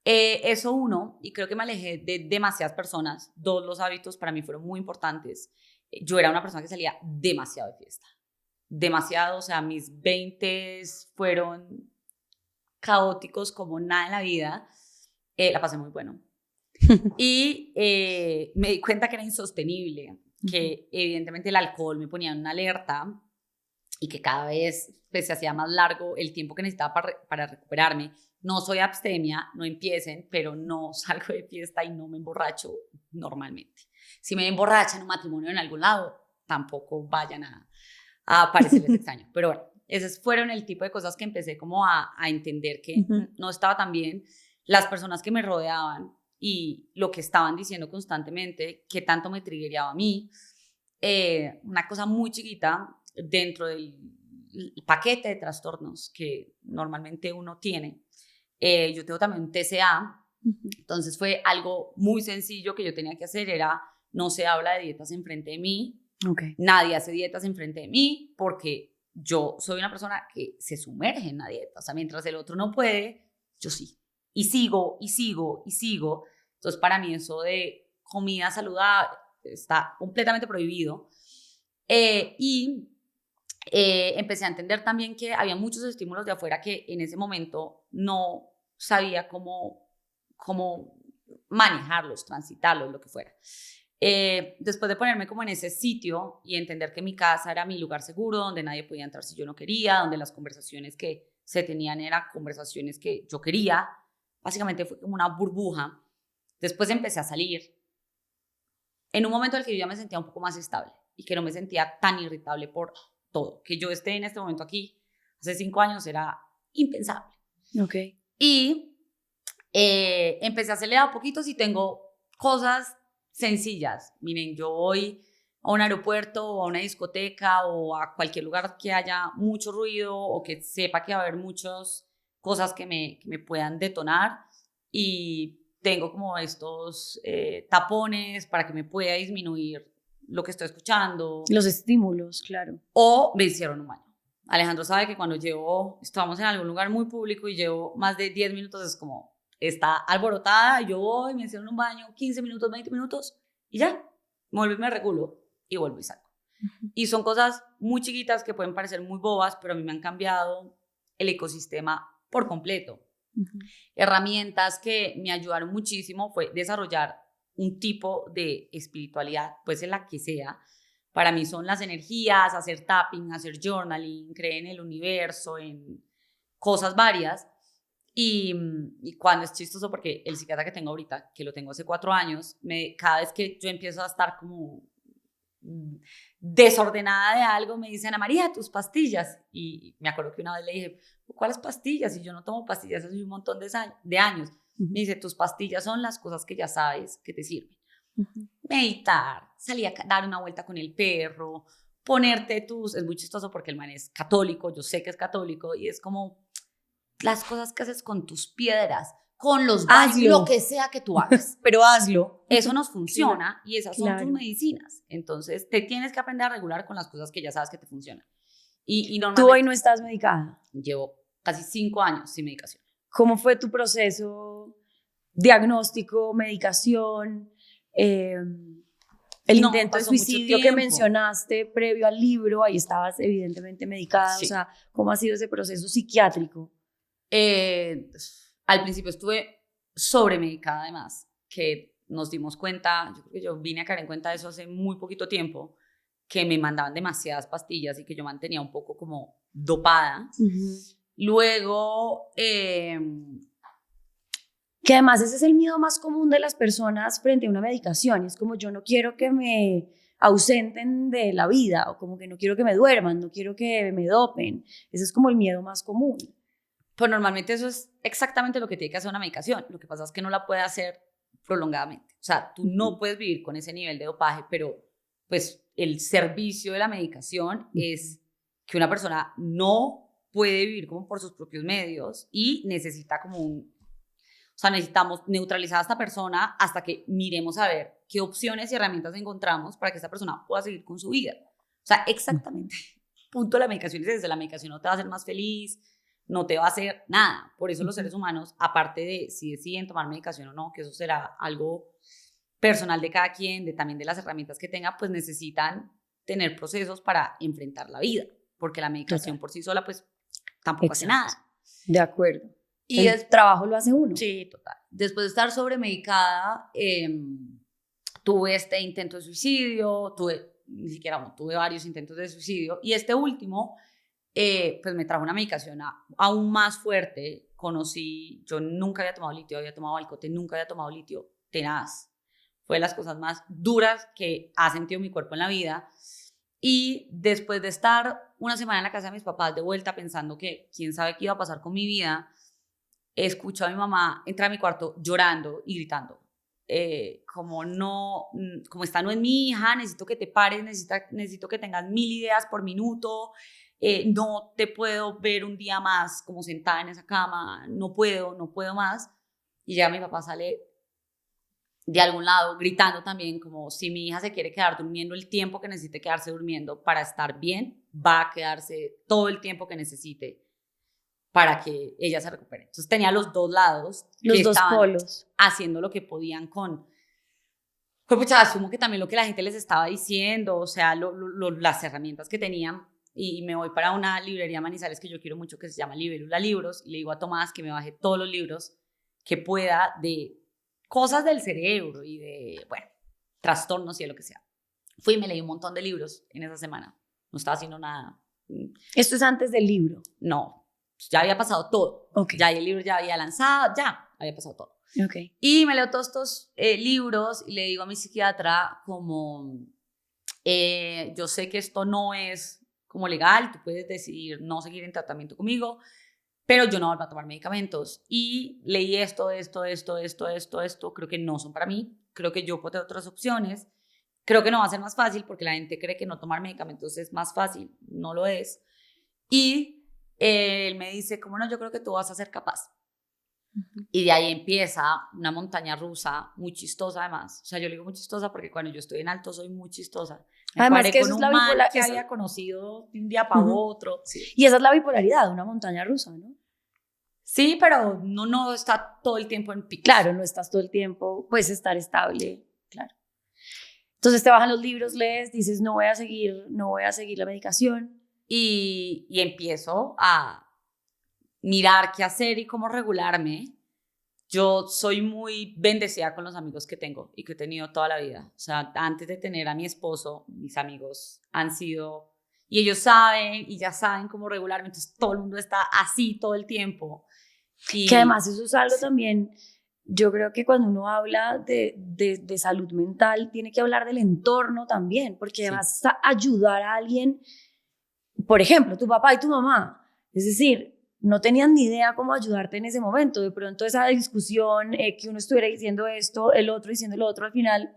Eso uno, y creo que me alejé de demasiadas personas. Dos, los hábitos para mí fueron muy importantes. Yo era una persona que salía demasiado de fiesta, demasiado, o sea, mis 20s fueron caóticos como nada en la vida. La pasé muy bueno. Y me di cuenta que era insostenible, que evidentemente el alcohol me ponía en una alerta y que cada vez pues, se hacía más largo el tiempo que necesitaba para recuperarme. No soy abstemia, no empiecen, pero no salgo de fiesta y no me emborracho normalmente. Si me emborracha en un matrimonio en algún lado, tampoco vayan a parecerles extraño. Pero bueno, esos fueron el tipo de cosas que empecé como a entender que no estaba tan bien. Las personas que me rodeaban y lo que estaban diciendo constantemente, que tanto me triggeraba a mí. Una cosa muy chiquita dentro del paquete de trastornos que normalmente uno tiene. Yo tengo también un TCA, entonces fue algo muy sencillo que yo tenía que hacer, era no se habla de dietas enfrente de mí, nadie hace dietas enfrente de mí porque yo soy una persona que se sumerge en la dieta, o sea, mientras el otro no puede, yo sí, y sigo, y sigo, y sigo. Entonces para mí eso de comida saludable está completamente prohibido. Empecé a entender también que había muchos estímulos de afuera que en ese momento no sabía cómo manejarlos, transitarlos, lo que fuera. Después de ponerme como en ese sitio y entender que mi casa era mi lugar seguro, donde nadie podía entrar si yo no quería, donde las conversaciones que se tenían eran conversaciones que yo quería, básicamente fue como una burbuja. Después empecé a salir en un momento en el que yo ya me sentía un poco más estable y que no me sentía tan irritable por todo. Que yo esté en este momento aquí, hace 5 años era impensable. Okay. Y empecé a acelerar un poquito si tengo cosas sencillas. Miren, yo voy a un aeropuerto o a una discoteca o a cualquier lugar que haya mucho ruido o que sepa que va a haber muchas cosas que me puedan detonar y tengo como estos tapones para que me pueda disminuir lo que estoy escuchando. Los estímulos, claro. O me hicieron un baño. Alejandro sabe que cuando estamos en algún lugar muy público y llevo más de 10 minutos, es como, está alborotada, yo voy, me hicieron un baño, 15 minutos, 20 minutos, y ya, me vuelvo y me regulo, y vuelvo y salgo. Y son cosas muy chiquitas que pueden parecer muy bobas, pero a mí me han cambiado el ecosistema por completo. Herramientas que me ayudaron muchísimo fue desarrollar un tipo de espiritualidad, pues en la que sea. Para mí son las energías, hacer tapping, hacer journaling, creer en el universo, en cosas varias. Y cuando es chistoso, porque el psiquiatra que tengo ahorita, que lo tengo hace 4 años, cada vez que yo empiezo a estar como desordenada de algo, me dice: Ana María, tus pastillas. Y me acuerdo que una vez le dije: ¿cuáles pastillas? Y yo no tomo pastillas hace un montón de años. Me dice: tus pastillas son las cosas que ya sabes que te sirven. Meditar, salir a dar una vuelta con el perro, ponerte es muy chistoso porque el man es católico, yo sé que es católico, y es como las cosas que haces con tus piedras, con los baños, lo que sea que tú hagas. Pero hazlo. Eso nos funciona y esas son Claro. tus medicinas. Entonces, te tienes que aprender a regular con las cosas que ya sabes que te funcionan. Y Tú normalmente hoy no estás medicada. llevo casi 5 años sin medicación. ¿Cómo fue tu proceso? Diagnóstico, medicación, el No, intento de pasó mucho suicidio que tiempo. mencionaste previo al libro, ahí estabas evidentemente medicada, Sí. o sea, ¿cómo ha sido ese proceso psiquiátrico? Al principio estuve sobremedicada, además, que nos dimos cuenta, yo creo que yo vine a caer en cuenta de eso hace muy poquito tiempo, que me mandaban demasiadas pastillas y que yo mantenía un poco como dopada. Luego, Que además ese es el miedo más común de las personas frente a una medicación, es como yo no quiero que me ausenten de la vida, o como que no quiero que me duerman, no quiero que me dopen, ese es como el miedo más común. pues normalmente eso es exactamente lo que tiene que hacer una medicación. Lo que pasa es que no la puede hacer prolongadamente. O sea, tú no puedes vivir con ese nivel de dopaje, pero pues el servicio de la medicación es que una persona no puede vivir como por sus propios medios y necesita como o sea, necesitamos neutralizar a esta persona hasta que miremos a ver qué opciones y herramientas encontramos para que esta persona pueda seguir con su vida. O sea, exactamente. Punto de la medicación es ese. La medicación no te va a hacer más feliz, no te va a hacer nada. Por eso los seres humanos, aparte de si deciden tomar medicación o no, que eso será algo personal de cada quien, también de las herramientas que tenga, pues necesitan tener procesos para enfrentar la vida, porque la medicación por sí sola pues tampoco hace nada. De acuerdo. Y el trabajo lo hace uno. Sí, total. Después de estar sobremedicada, tuve este intento de suicidio, tuve varios intentos de suicidio, y este último pues me trajo una medicación aún más fuerte. Yo nunca había tomado litio, había tomado Alcote, nunca había tomado litio, tenaz. Fue de las cosas más duras que ha sentido mi cuerpo en la vida. Y después de estar una semana en la casa de mis papás de vuelta pensando que quién sabe qué iba a pasar con mi vida, escucho a mi mamá entrar a mi cuarto llorando y gritando. Como esta no es mi hija, necesito que te pares, necesito que tengas 1000 ideas por minuto. No te puedo ver un día más como sentada en esa cama, no puedo más. Y ya mi papá sale de algún lado gritando también como si mi hija se quiere quedar durmiendo el tiempo que necesite quedarse durmiendo para estar bien, va a quedarse todo el tiempo que necesite para que ella se recupere. Entonces tenía los dos lados, los dos polos, haciendo lo que podían pues asumo que también lo que la gente les estaba diciendo, o sea, las herramientas que tenían. Y me voy para una librería Manizales que yo quiero mucho, que se llama Libélula Libros, y le digo a Tomás que me baje todos los libros que pueda de cosas del cerebro y de, bueno, trastornos y de lo que sea. Fui y me leí un montón de libros en esa semana. No estaba haciendo nada. ¿Esto es antes del libro? No, ya había pasado todo. Okay. Ya el libro ya había lanzado, ya había pasado todo. Okay. Y me leo todos estos libros y le digo a mi psiquiatra como, yo sé que esto no es como legal, tú puedes decidir no seguir en tratamiento conmigo, pero yo no vuelvo a tomar medicamentos. Y leí esto, creo que no son para mí, creo que yo puedo tener otras opciones, creo que no va a ser más fácil porque la gente cree que no tomar medicamentos es más fácil, no lo es. Y él me dice, como no, yo creo que tú vas a ser capaz. Y de ahí empieza una montaña rusa muy chistosa además. O sea, yo le digo muy chistosa porque cuando yo estoy en alto soy muy chistosa. Me además que con eso un es la man que había conocido de un día para otro. Sí. Y esa es la bipolaridad, una montaña rusa, ¿no? Sí, pero no está todo el tiempo en pico. Claro, no estás todo el tiempo, puedes estar estable, claro. Entonces te bajan los libros, lees, dices no voy a seguir la medicación. Y empiezo a mirar qué hacer y cómo regularme. Yo soy muy bendecida con los amigos que tengo y que he tenido toda la vida. O sea, antes de tener a mi esposo, mis amigos han sido, y ellos saben y ya saben cómo regularme, entonces todo el mundo está así todo el tiempo. Que además eso es algo también yo creo que cuando uno habla de salud mental, tiene que hablar del entorno también, porque vas a ayudar a alguien, por ejemplo, tu papá y tu mamá, es decir, no tenían ni idea cómo ayudarte en ese momento. De pronto esa discusión, que uno estuviera diciendo esto, el otro diciendo lo otro, al final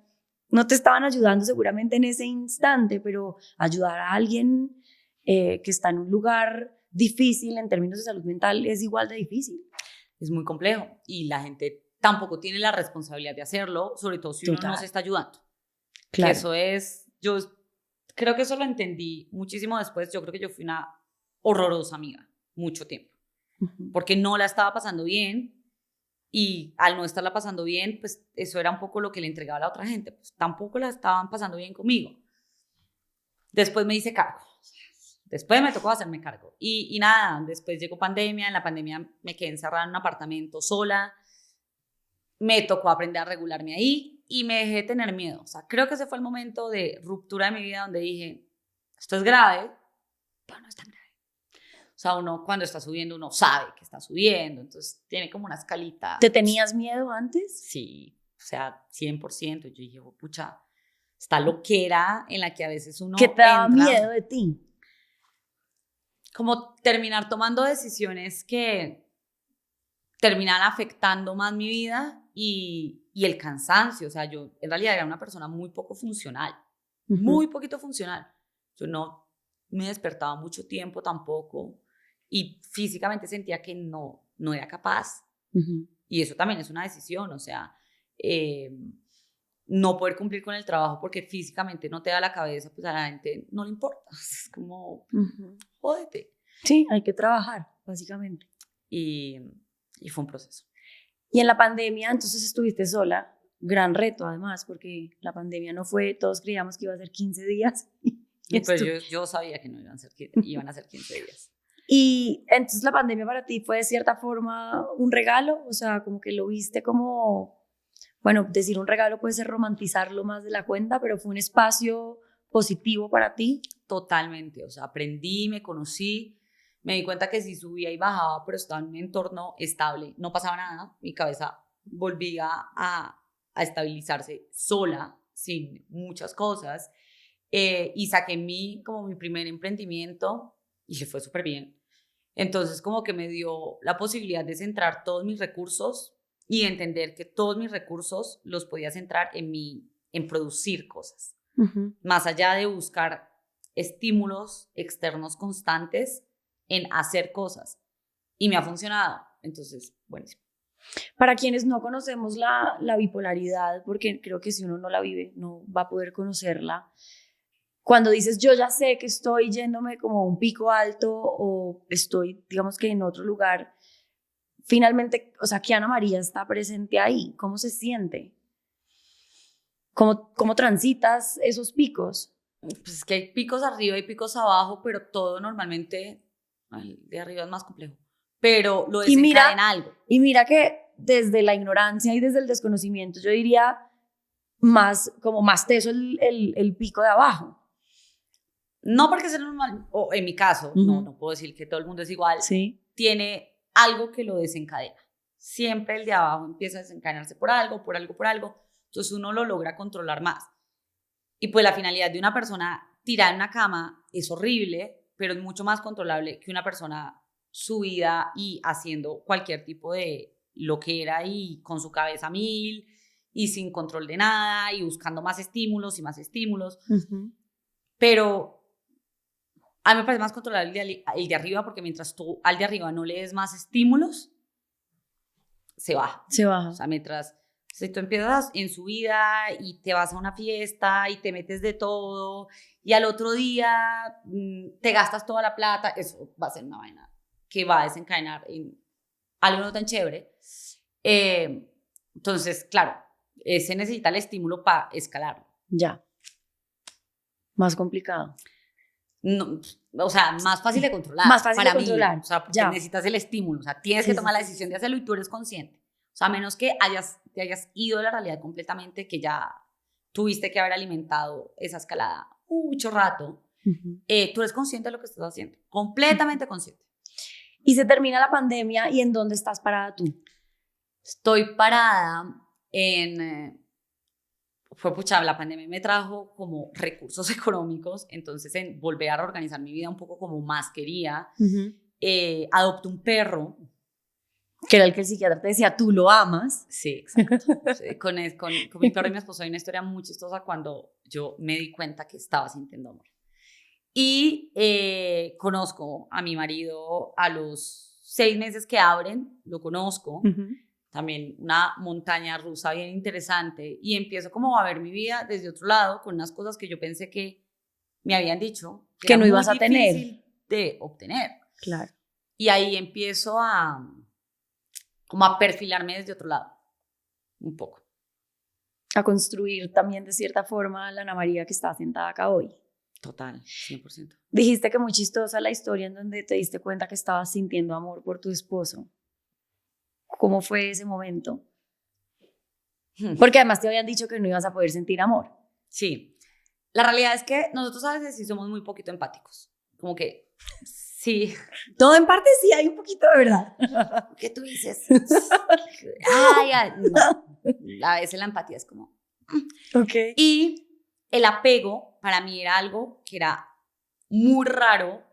no te estaban ayudando seguramente en ese instante, pero ayudar a alguien que está en un lugar difícil en términos de salud mental es igual de difícil. Es muy complejo y la gente tampoco tiene la responsabilidad de hacerlo, sobre todo si uno no se está ayudando. Claro. Que eso es, yo creo que eso lo entendí muchísimo después. Yo creo que yo fui una horrorosa amiga mucho tiempo, porque no la estaba pasando bien y al no estarla pasando bien, pues eso era un poco lo que le entregaba a la otra gente, pues tampoco la estaban pasando bien conmigo. Después me hice cargo. Después me tocó hacerme cargo. Y nada, después llegó pandemia. En la pandemia me quedé encerrada en un apartamento sola. Me tocó aprender a regularme ahí y me dejé de tener miedo. O sea, creo que ese fue el momento de ruptura de mi vida donde dije, esto es grave, pero no es tan grave. O sea, uno cuando está subiendo, uno sabe que está subiendo. Entonces tiene como una escalita. ¿Te tenías miedo antes? Sí, o sea, 100%. Yo dije, oh, pucha, esta loquera en la que a veces uno ¿Qué te daba miedo de ti? Como terminar tomando decisiones que terminan afectando más mi vida y el cansancio. O sea, yo en realidad era una persona muy poco funcional, muy poquito funcional. Yo no me despertaba mucho tiempo tampoco y físicamente sentía que no era capaz. Y eso también es una decisión, o sea, no poder cumplir con el trabajo porque físicamente no te da la cabeza, pues a la gente no le importa. Es como, jódete. Sí, hay que trabajar, básicamente. Y fue un proceso. Y en la pandemia, entonces estuviste sola, gran reto además, porque la pandemia no fue, todos creíamos que iba a ser 15 días. Pues yo sabía que no iban a ser 15 días. Y entonces la pandemia para ti fue de cierta forma un regalo, o sea, como que lo viste como, bueno, decir un regalo puede ser romantizarlo más de la cuenta, pero fue un espacio positivo para ti. Totalmente, o sea, aprendí, me conocí, me di cuenta que sí subía y bajaba, pero estaba en un entorno estable, no pasaba nada, mi cabeza volvía a estabilizarse sola, sin muchas cosas, y saqué como mi primer emprendimiento y le fue súper bien. Entonces como que me dio la posibilidad de centrar todos mis recursos y entender que todos mis recursos los podía centrar en producir cosas. Más allá de buscar estímulos externos constantes, en hacer cosas. Y me ha funcionado. Entonces, buenísimo. Para quienes no conocemos la bipolaridad, porque creo que si uno no la vive, no va a poder conocerla. Cuando dices, yo ya sé que estoy yéndome como a un pico alto o estoy, digamos que en otro lugar, finalmente, o sea, Kiana María está presente ahí. ¿Cómo se siente? ¿Cómo transitas esos picos? Pues es que hay picos arriba y picos abajo, pero todo normalmente, el de arriba es más complejo, pero lo desencadena algo. Y mira que desde la ignorancia y desde el desconocimiento, yo diría más teso el pico de abajo. No porque sea normal, o en mi caso, no puedo decir que todo el mundo es igual, tiene algo que lo desencadena. Siempre el de abajo empieza a desencadenarse por algo, entonces uno lo logra controlar más. Y pues la finalidad de una persona tirada en una cama es horrible, pero es mucho más controlable que una persona subida y haciendo cualquier tipo de loquera y con su cabeza a mil y sin control de nada y buscando más estímulos y más estímulos. Pero a mí me parece más controlable el de arriba porque mientras tú al de arriba no le des más estímulos, se baja. O sea, mientras... Si tú empiezas en su vida y te vas a una fiesta y te metes de todo y al otro día te gastas toda la plata, eso va a ser una vaina que va a desencadenar en algo no tan chévere. Entonces, claro, se necesita el estímulo para escalarlo. Ya. Más complicado. No, o sea, más fácil de controlar. Más fácil de controlar. O sea, porque necesitas el estímulo. O sea, tienes que tomar la decisión de hacerlo y tú eres consciente. O sea, a menos que te hayas ido de la realidad completamente, que ya tuviste que haber alimentado esa escalada mucho rato, tú eres consciente de lo que estás haciendo, completamente consciente. Y se termina la pandemia, ¿y en dónde estás parada tú? Estoy parada en... Fue pucha, la pandemia me trajo como recursos económicos, entonces en volver a reorganizar mi vida un poco como más quería. Adopté un perro. Que era el que el psiquiatra te decía, tú lo amas. Sí, exacto. Sí, con mi perro y mi esposo hay una historia muy chistosa cuando yo me di cuenta que estaba sintiendo amor. Y conozco a mi marido a los 6 meses que abren, lo conozco. También una montaña rusa bien interesante. Y empiezo como a ver mi vida desde otro lado, con unas cosas que yo pensé que me habían dicho que no ibas a tener. De obtener. Claro. Y ahí empiezo como a perfilarme desde otro lado, un poco. A construir también de cierta forma la Ana María que está sentada acá hoy. Total, 100%. Dijiste que muy chistosa la historia en donde te diste cuenta que estabas sintiendo amor por tu esposo. ¿Cómo fue ese momento? Porque además te habían dicho que no ibas a poder sentir amor. Sí. La realidad es que nosotros a veces sí somos muy poquito empáticos. Como que, sí. Todo en parte sí hay un poquito de verdad. ¿Qué tú dices? Ay, no. A veces la empatía es como... Ok. Y el apego para mí era algo que era muy raro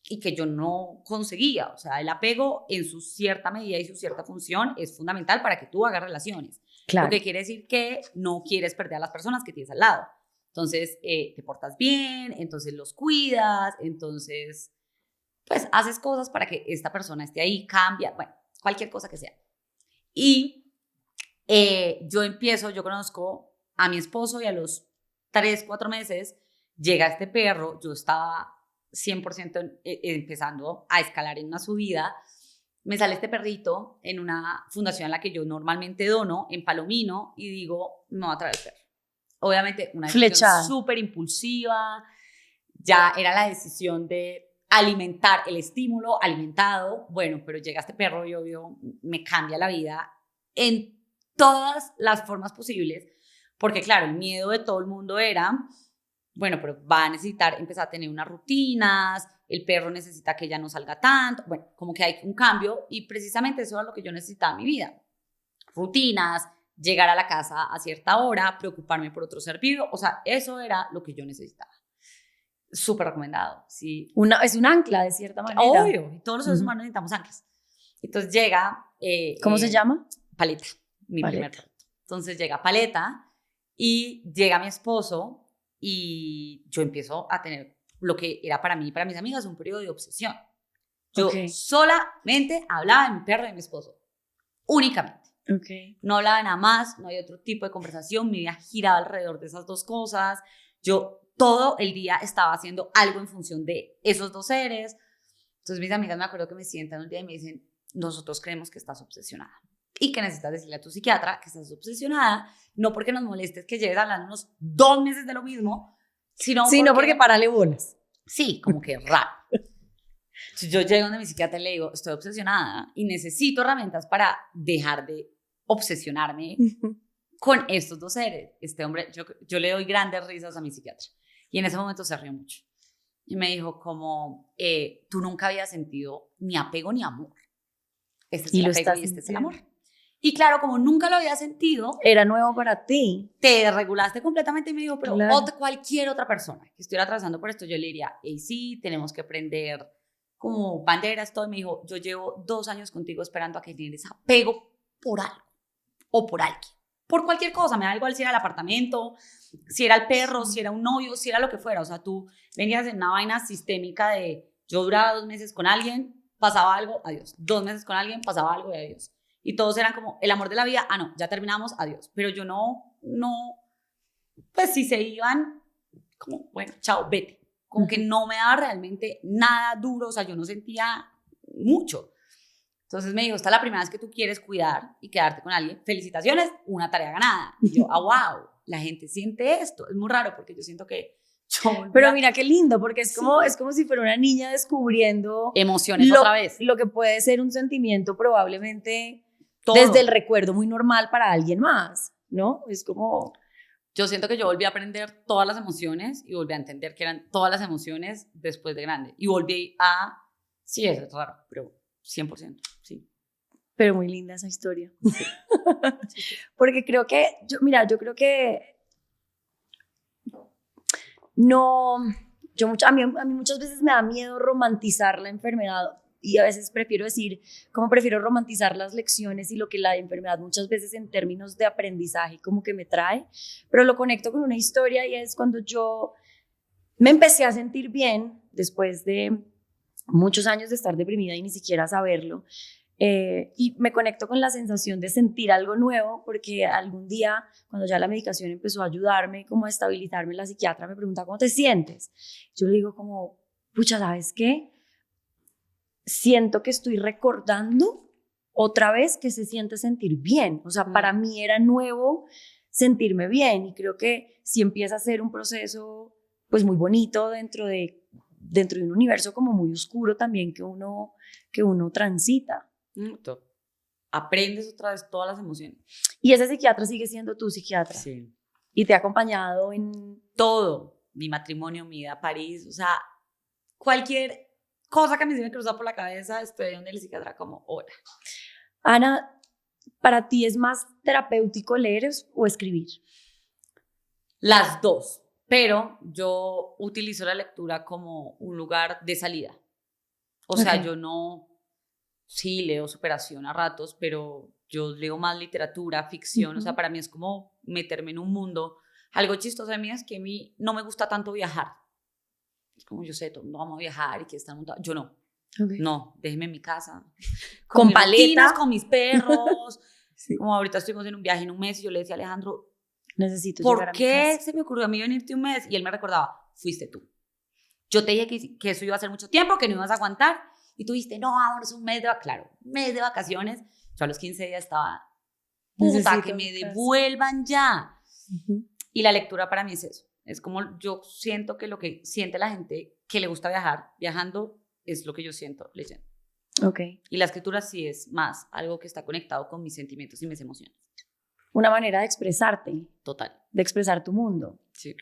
y que yo no conseguía. O sea, el apego en su cierta medida y su cierta función es fundamental para que tú hagas relaciones. Claro. Lo que quiere decir que no quieres perder a las personas que tienes al lado. Entonces, te portas bien, entonces los cuidas, entonces, pues, haces cosas para que esta persona esté ahí, cambia, bueno, cualquier cosa que sea. Y yo conozco a mi esposo y a los 3, 4 meses llega este perro, yo estaba 100% empezando a escalar en una subida, me sale este perrito en una fundación a la que yo normalmente dono, en Palomino, y digo, me voy a traer el perro. Obviamente una decisión súper impulsiva, ya era la decisión de alimentar el estímulo, alimentado, bueno, pero llega este perro y obvio me cambia la vida en todas las formas posibles, porque claro, el miedo de todo el mundo era, bueno, pero va a necesitar empezar a tener unas rutinas, el perro necesita que ya no salga tanto, bueno, como que hay un cambio y precisamente eso es lo que yo necesitaba en mi vida, rutinas, llegar a la casa a cierta hora, preocuparme por otro ser vivo, o sea, eso era lo que yo necesitaba. Súper recomendado, sí. Es un ancla de cierta manera. Obvio, todos los seres humanos necesitamos anclas. Entonces llega... ¿Cómo se llama? Paleta, mi primer perro. Entonces llega Paleta y llega mi esposo y yo empiezo a tener lo que era para mí y para mis amigas un periodo de obsesión. Yo solamente hablaba de mi perro y de mi esposo, únicamente. No hablaba de nada más, no había otro tipo de conversación, mi vida giraba alrededor de esas dos cosas, yo todo el día estaba haciendo algo en función de esos dos seres. Entonces mis amigas me acuerdo que me sientan un día y me dicen, nosotros creemos que estás obsesionada y que necesitas decirle a tu psiquiatra que estás obsesionada, no porque nos molestes que lleves hablando unos 2 meses de lo mismo, sino porque párale bolas. Sí, como que raro. Entonces yo llego donde mi psiquiatra y le digo, estoy obsesionada y necesito herramientas para dejar de obsesionarme con estos dos seres. Este hombre, yo le doy grandes risas a mi psiquiatra y en ese momento se rió mucho y me dijo como, tú nunca habías sentido ni apego ni amor. Este es el apego y este es el amor. Y claro, como nunca lo había sentido, era nuevo para ti. Te regulaste completamente y me dijo, pero cualquier otra persona que estuviera atravesando por esto, yo le diría, hey, sí, tenemos que prender como banderas, todo. Y me dijo, yo llevo 2 años contigo esperando a que tienes apego por algo o por alguien. Por cualquier cosa, me da igual si era el apartamento, si era el perro, si era un novio, si era lo que fuera. O sea, tú venías en una vaina sistémica de yo duraba 2 meses con alguien, pasaba algo, adiós. 2 meses con alguien, pasaba algo y adiós. Y todos eran como el amor de la vida, no, ya terminamos, adiós. Pero yo no, pues si se iban, como, bueno, chao, vete. Como que no me daba realmente nada duro, o sea, yo no sentía mucho. Entonces me dijo, esta es la primera vez que tú quieres cuidar y quedarte con alguien. Felicitaciones, una tarea ganada. Y yo, wow, la gente siente esto. Es muy raro porque yo siento que Pero mira qué lindo, porque es como si fuera una niña descubriendo emociones otra vez. Lo que puede ser un sentimiento probablemente desde el recuerdo muy normal para alguien más, ¿no? Es como... Yo siento que yo volví a aprender todas las emociones y volví a entender que eran todas las emociones después de grande. Y volví a... Sí, eso es raro, pero 100%, sí. Pero muy linda esa historia. Porque creo que, yo creo que no, a mí muchas veces me da miedo romantizar la enfermedad y a veces prefiero romantizar las lecciones y lo que la enfermedad muchas veces en términos de aprendizaje como que me trae, pero lo conecto con una historia y es cuando yo me empecé a sentir bien después de muchos años de estar deprimida y ni siquiera saberlo. Y me conecto con la sensación de sentir algo nuevo porque algún día, cuando ya la medicación empezó a ayudarme como a estabilizarme, la psiquiatra me pregunta ¿cómo te sientes? Yo le digo como, pucha, ¿sabes qué? Siento que estoy recordando otra vez que se siente sentir bien. O sea, para mí era nuevo sentirme bien y creo que sí empieza a ser un proceso pues muy bonito dentro de un universo como muy oscuro también que uno transita. Aprendes otra vez todas las emociones. Y ese psiquiatra sigue siendo tu psiquiatra. Sí. Y te ha acompañado en todo. Mi matrimonio, mi ida a París, o sea, cualquier cosa que a mí se me cruza por la cabeza, estoy donde el psiquiatra como, hola. Ana, ¿para ti es más terapéutico leer o escribir? Las dos, pero yo utilizo la lectura como un lugar de salida. O sea, yo no, sí leo superación a ratos, pero yo leo más literatura, ficción, o sea, para mí es como meterme en un mundo. Algo chistoso de mí es que a mí no me gusta tanto viajar. Es como yo sé, no vamos a viajar y que están montados. Yo no. No, déjeme en mi casa. Con paletas, con mis perros. Sí. Como ahorita estuvimos en un viaje en un mes y yo le decía a Alejandro, necesito llegar a mi casa. ¿Por qué se me ocurrió a mí venirte un mes? Y él me recordaba, fuiste tú. Yo te dije que eso iba a ser mucho tiempo, que no ibas a aguantar. Y tú dijiste, no, vámonos un mes de vacaciones. Yo a los 15 días estaba, puta, que me devuelvan ya. Y la lectura para mí es eso. Es como yo siento que lo que siente la gente que le gusta viajar, viajando, es lo que yo siento leyendo. Y la escritura sí es más algo que está conectado con mis sentimientos y mis emociones. Una manera de expresarte. Total. De expresar tu mundo. Sí.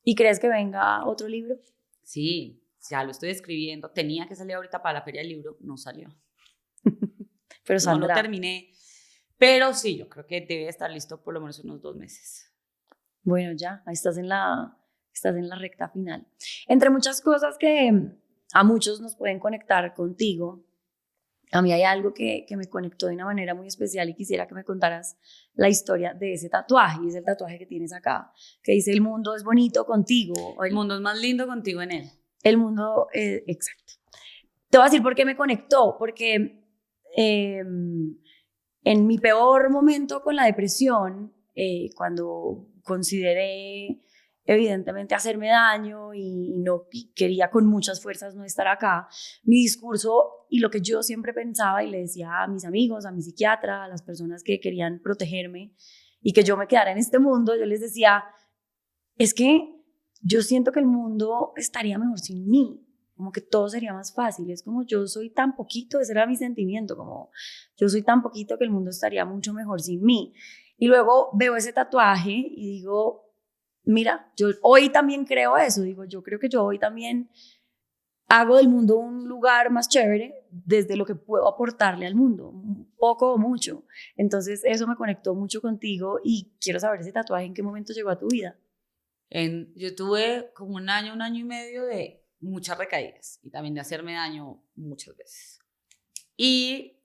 ¿Y crees que venga otro libro? Sí, ya lo estoy escribiendo. Tenía que salir ahorita para la Feria del Libro, no salió. Pero saldrá. No lo terminé. Pero sí, yo creo que debe estar listo por lo menos unos 2 meses. Bueno, ya, estás en la recta final. Entre muchas cosas que a muchos nos pueden conectar contigo, a mí hay algo que me conectó de una manera muy especial y quisiera que me contaras la historia de ese tatuaje. Y es el tatuaje que tienes acá, que dice: el mundo es bonito contigo. El mundo es más lindo contigo en él. El mundo, exacto. Te voy a decir por qué me conectó, porque en mi peor momento con la depresión, cuando consideré evidentemente hacerme daño y quería con muchas fuerzas no estar acá, mi discurso y lo que yo siempre pensaba y le decía a mis amigos, a mi psiquiatra, a las personas que querían protegerme y que yo me quedara en este mundo, yo les decía, es que yo siento que el mundo estaría mejor sin mí, como que todo sería más fácil, es como yo soy tan poquito, ese era mi sentimiento, como yo soy tan poquito que el mundo estaría mucho mejor sin mí. Y luego veo ese tatuaje y digo, mira, yo hoy también creo eso, digo, yo creo que yo hoy también hago del mundo un lugar más chévere desde lo que puedo aportarle al mundo, poco o mucho. Entonces eso me conectó mucho contigo y quiero saber ese tatuaje en qué momento llegó a tu vida. Yo tuve como un año y medio de muchas recaídas y también de hacerme daño muchas veces. Y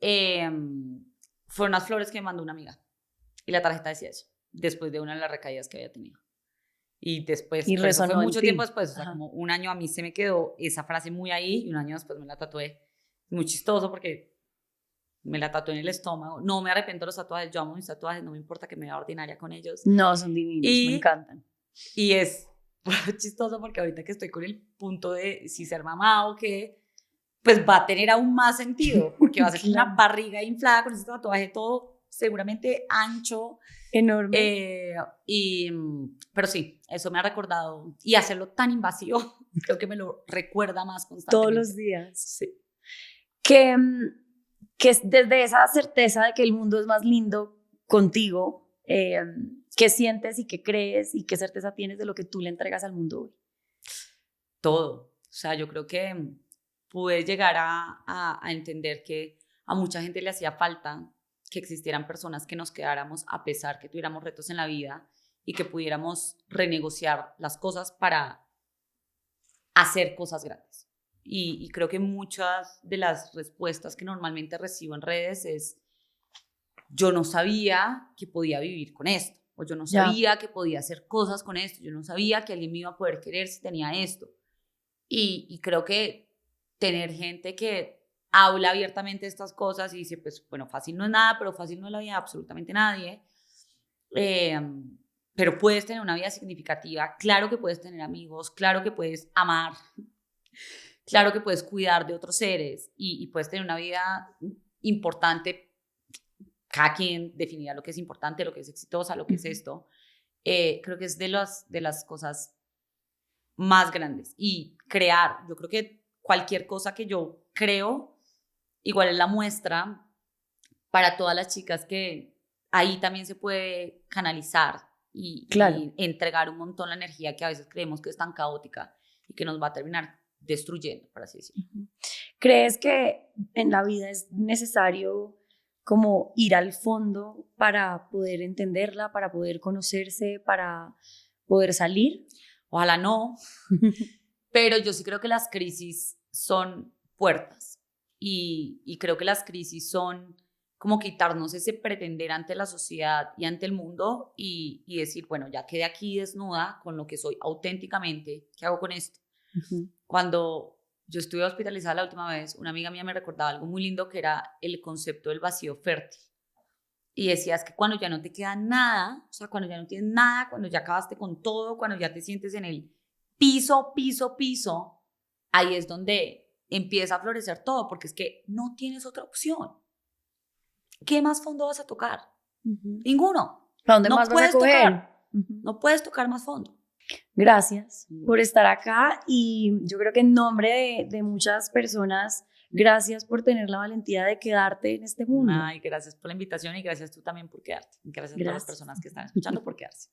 fueron unas flores que me mandó una amiga. Y la tarjeta decía eso, después de una de las recaídas que había tenido. Y después, y eso fue mucho tiempo después, o sea, Ajá. como un año a mí se me quedó esa frase muy ahí y un año después me la tatué. Muy chistoso porque me la tatué en el estómago. No me arrepiento de los tatuajes, yo amo mis tatuajes, no me importa que me vea ordinaria con ellos. No, son divinos, me encantan. Y es chistoso porque ahorita que estoy con el punto de si ser mamá o qué, pues va a tener aún más sentido, porque va a ser una barriga inflada con ese tatuaje todo seguramente ancho, enorme. Pero sí, eso me ha recordado, y hacerlo tan invasivo, creo que me lo recuerda más constantemente. Todos los días. Sí. Que desde esa certeza de que el mundo es más lindo contigo, ¿qué sientes y qué crees y qué certeza tienes de lo que tú le entregas al mundo hoy? Todo. O sea, yo creo que pude llegar a entender que a mucha gente le hacía falta que existieran personas que nos quedáramos a pesar que tuviéramos retos en la vida y que pudiéramos renegociar las cosas para hacer cosas grandes. Y creo que muchas de las respuestas que normalmente recibo en redes es: yo no sabía que podía vivir con esto, o yo no sabía que podía hacer cosas con esto, yo no sabía que alguien me iba a poder querer si tenía esto. Y creo que tener gente que habla abiertamente de estas cosas y dice, pues bueno, fácil no es nada, pero fácil no es la vida de absolutamente nadie, pero puedes tener una vida significativa, claro que puedes tener amigos, claro que puedes amar, claro que puedes cuidar de otros seres y puedes tener una vida importante. Cada quien definirá lo que es importante, lo que es exitosa, lo que es esto. Creo que es de las cosas más grandes. Y crear, yo creo que cualquier cosa que yo creo, igual es la muestra para todas las chicas que ahí también se puede canalizar y entregar un montón la energía que a veces creemos que es tan caótica y que nos va a terminar destruyendo, por así decirlo. ¿Crees que en la vida es necesario como ir al fondo para poder entenderla, para poder conocerse, para poder salir? Ojalá no, pero yo sí creo que las crisis son puertas y creo que las crisis son como quitarnos ese pretender ante la sociedad y ante el mundo y decir, bueno, ya quedé aquí desnuda con lo que soy auténticamente, ¿qué hago con esto? Cuando yo estuve hospitalizada la última vez, una amiga mía me recordaba algo muy lindo que era el concepto del vacío fértil. Y decías que cuando ya no te queda nada, o sea, cuando ya no tienes nada, cuando ya acabaste con todo, cuando ya te sientes en el piso, ahí es donde empieza a florecer todo, porque es que no tienes otra opción. ¿Qué más fondo vas a tocar? Ninguno. ¿Para dónde más vas a coger? No puedes tocar más fondo. Gracias por estar acá y yo creo que en nombre de muchas personas, gracias por tener la valentía de quedarte en este mundo. Ay, gracias por la invitación y gracias tú también por quedarte. Gracias a todas las personas que están escuchando por quedarse.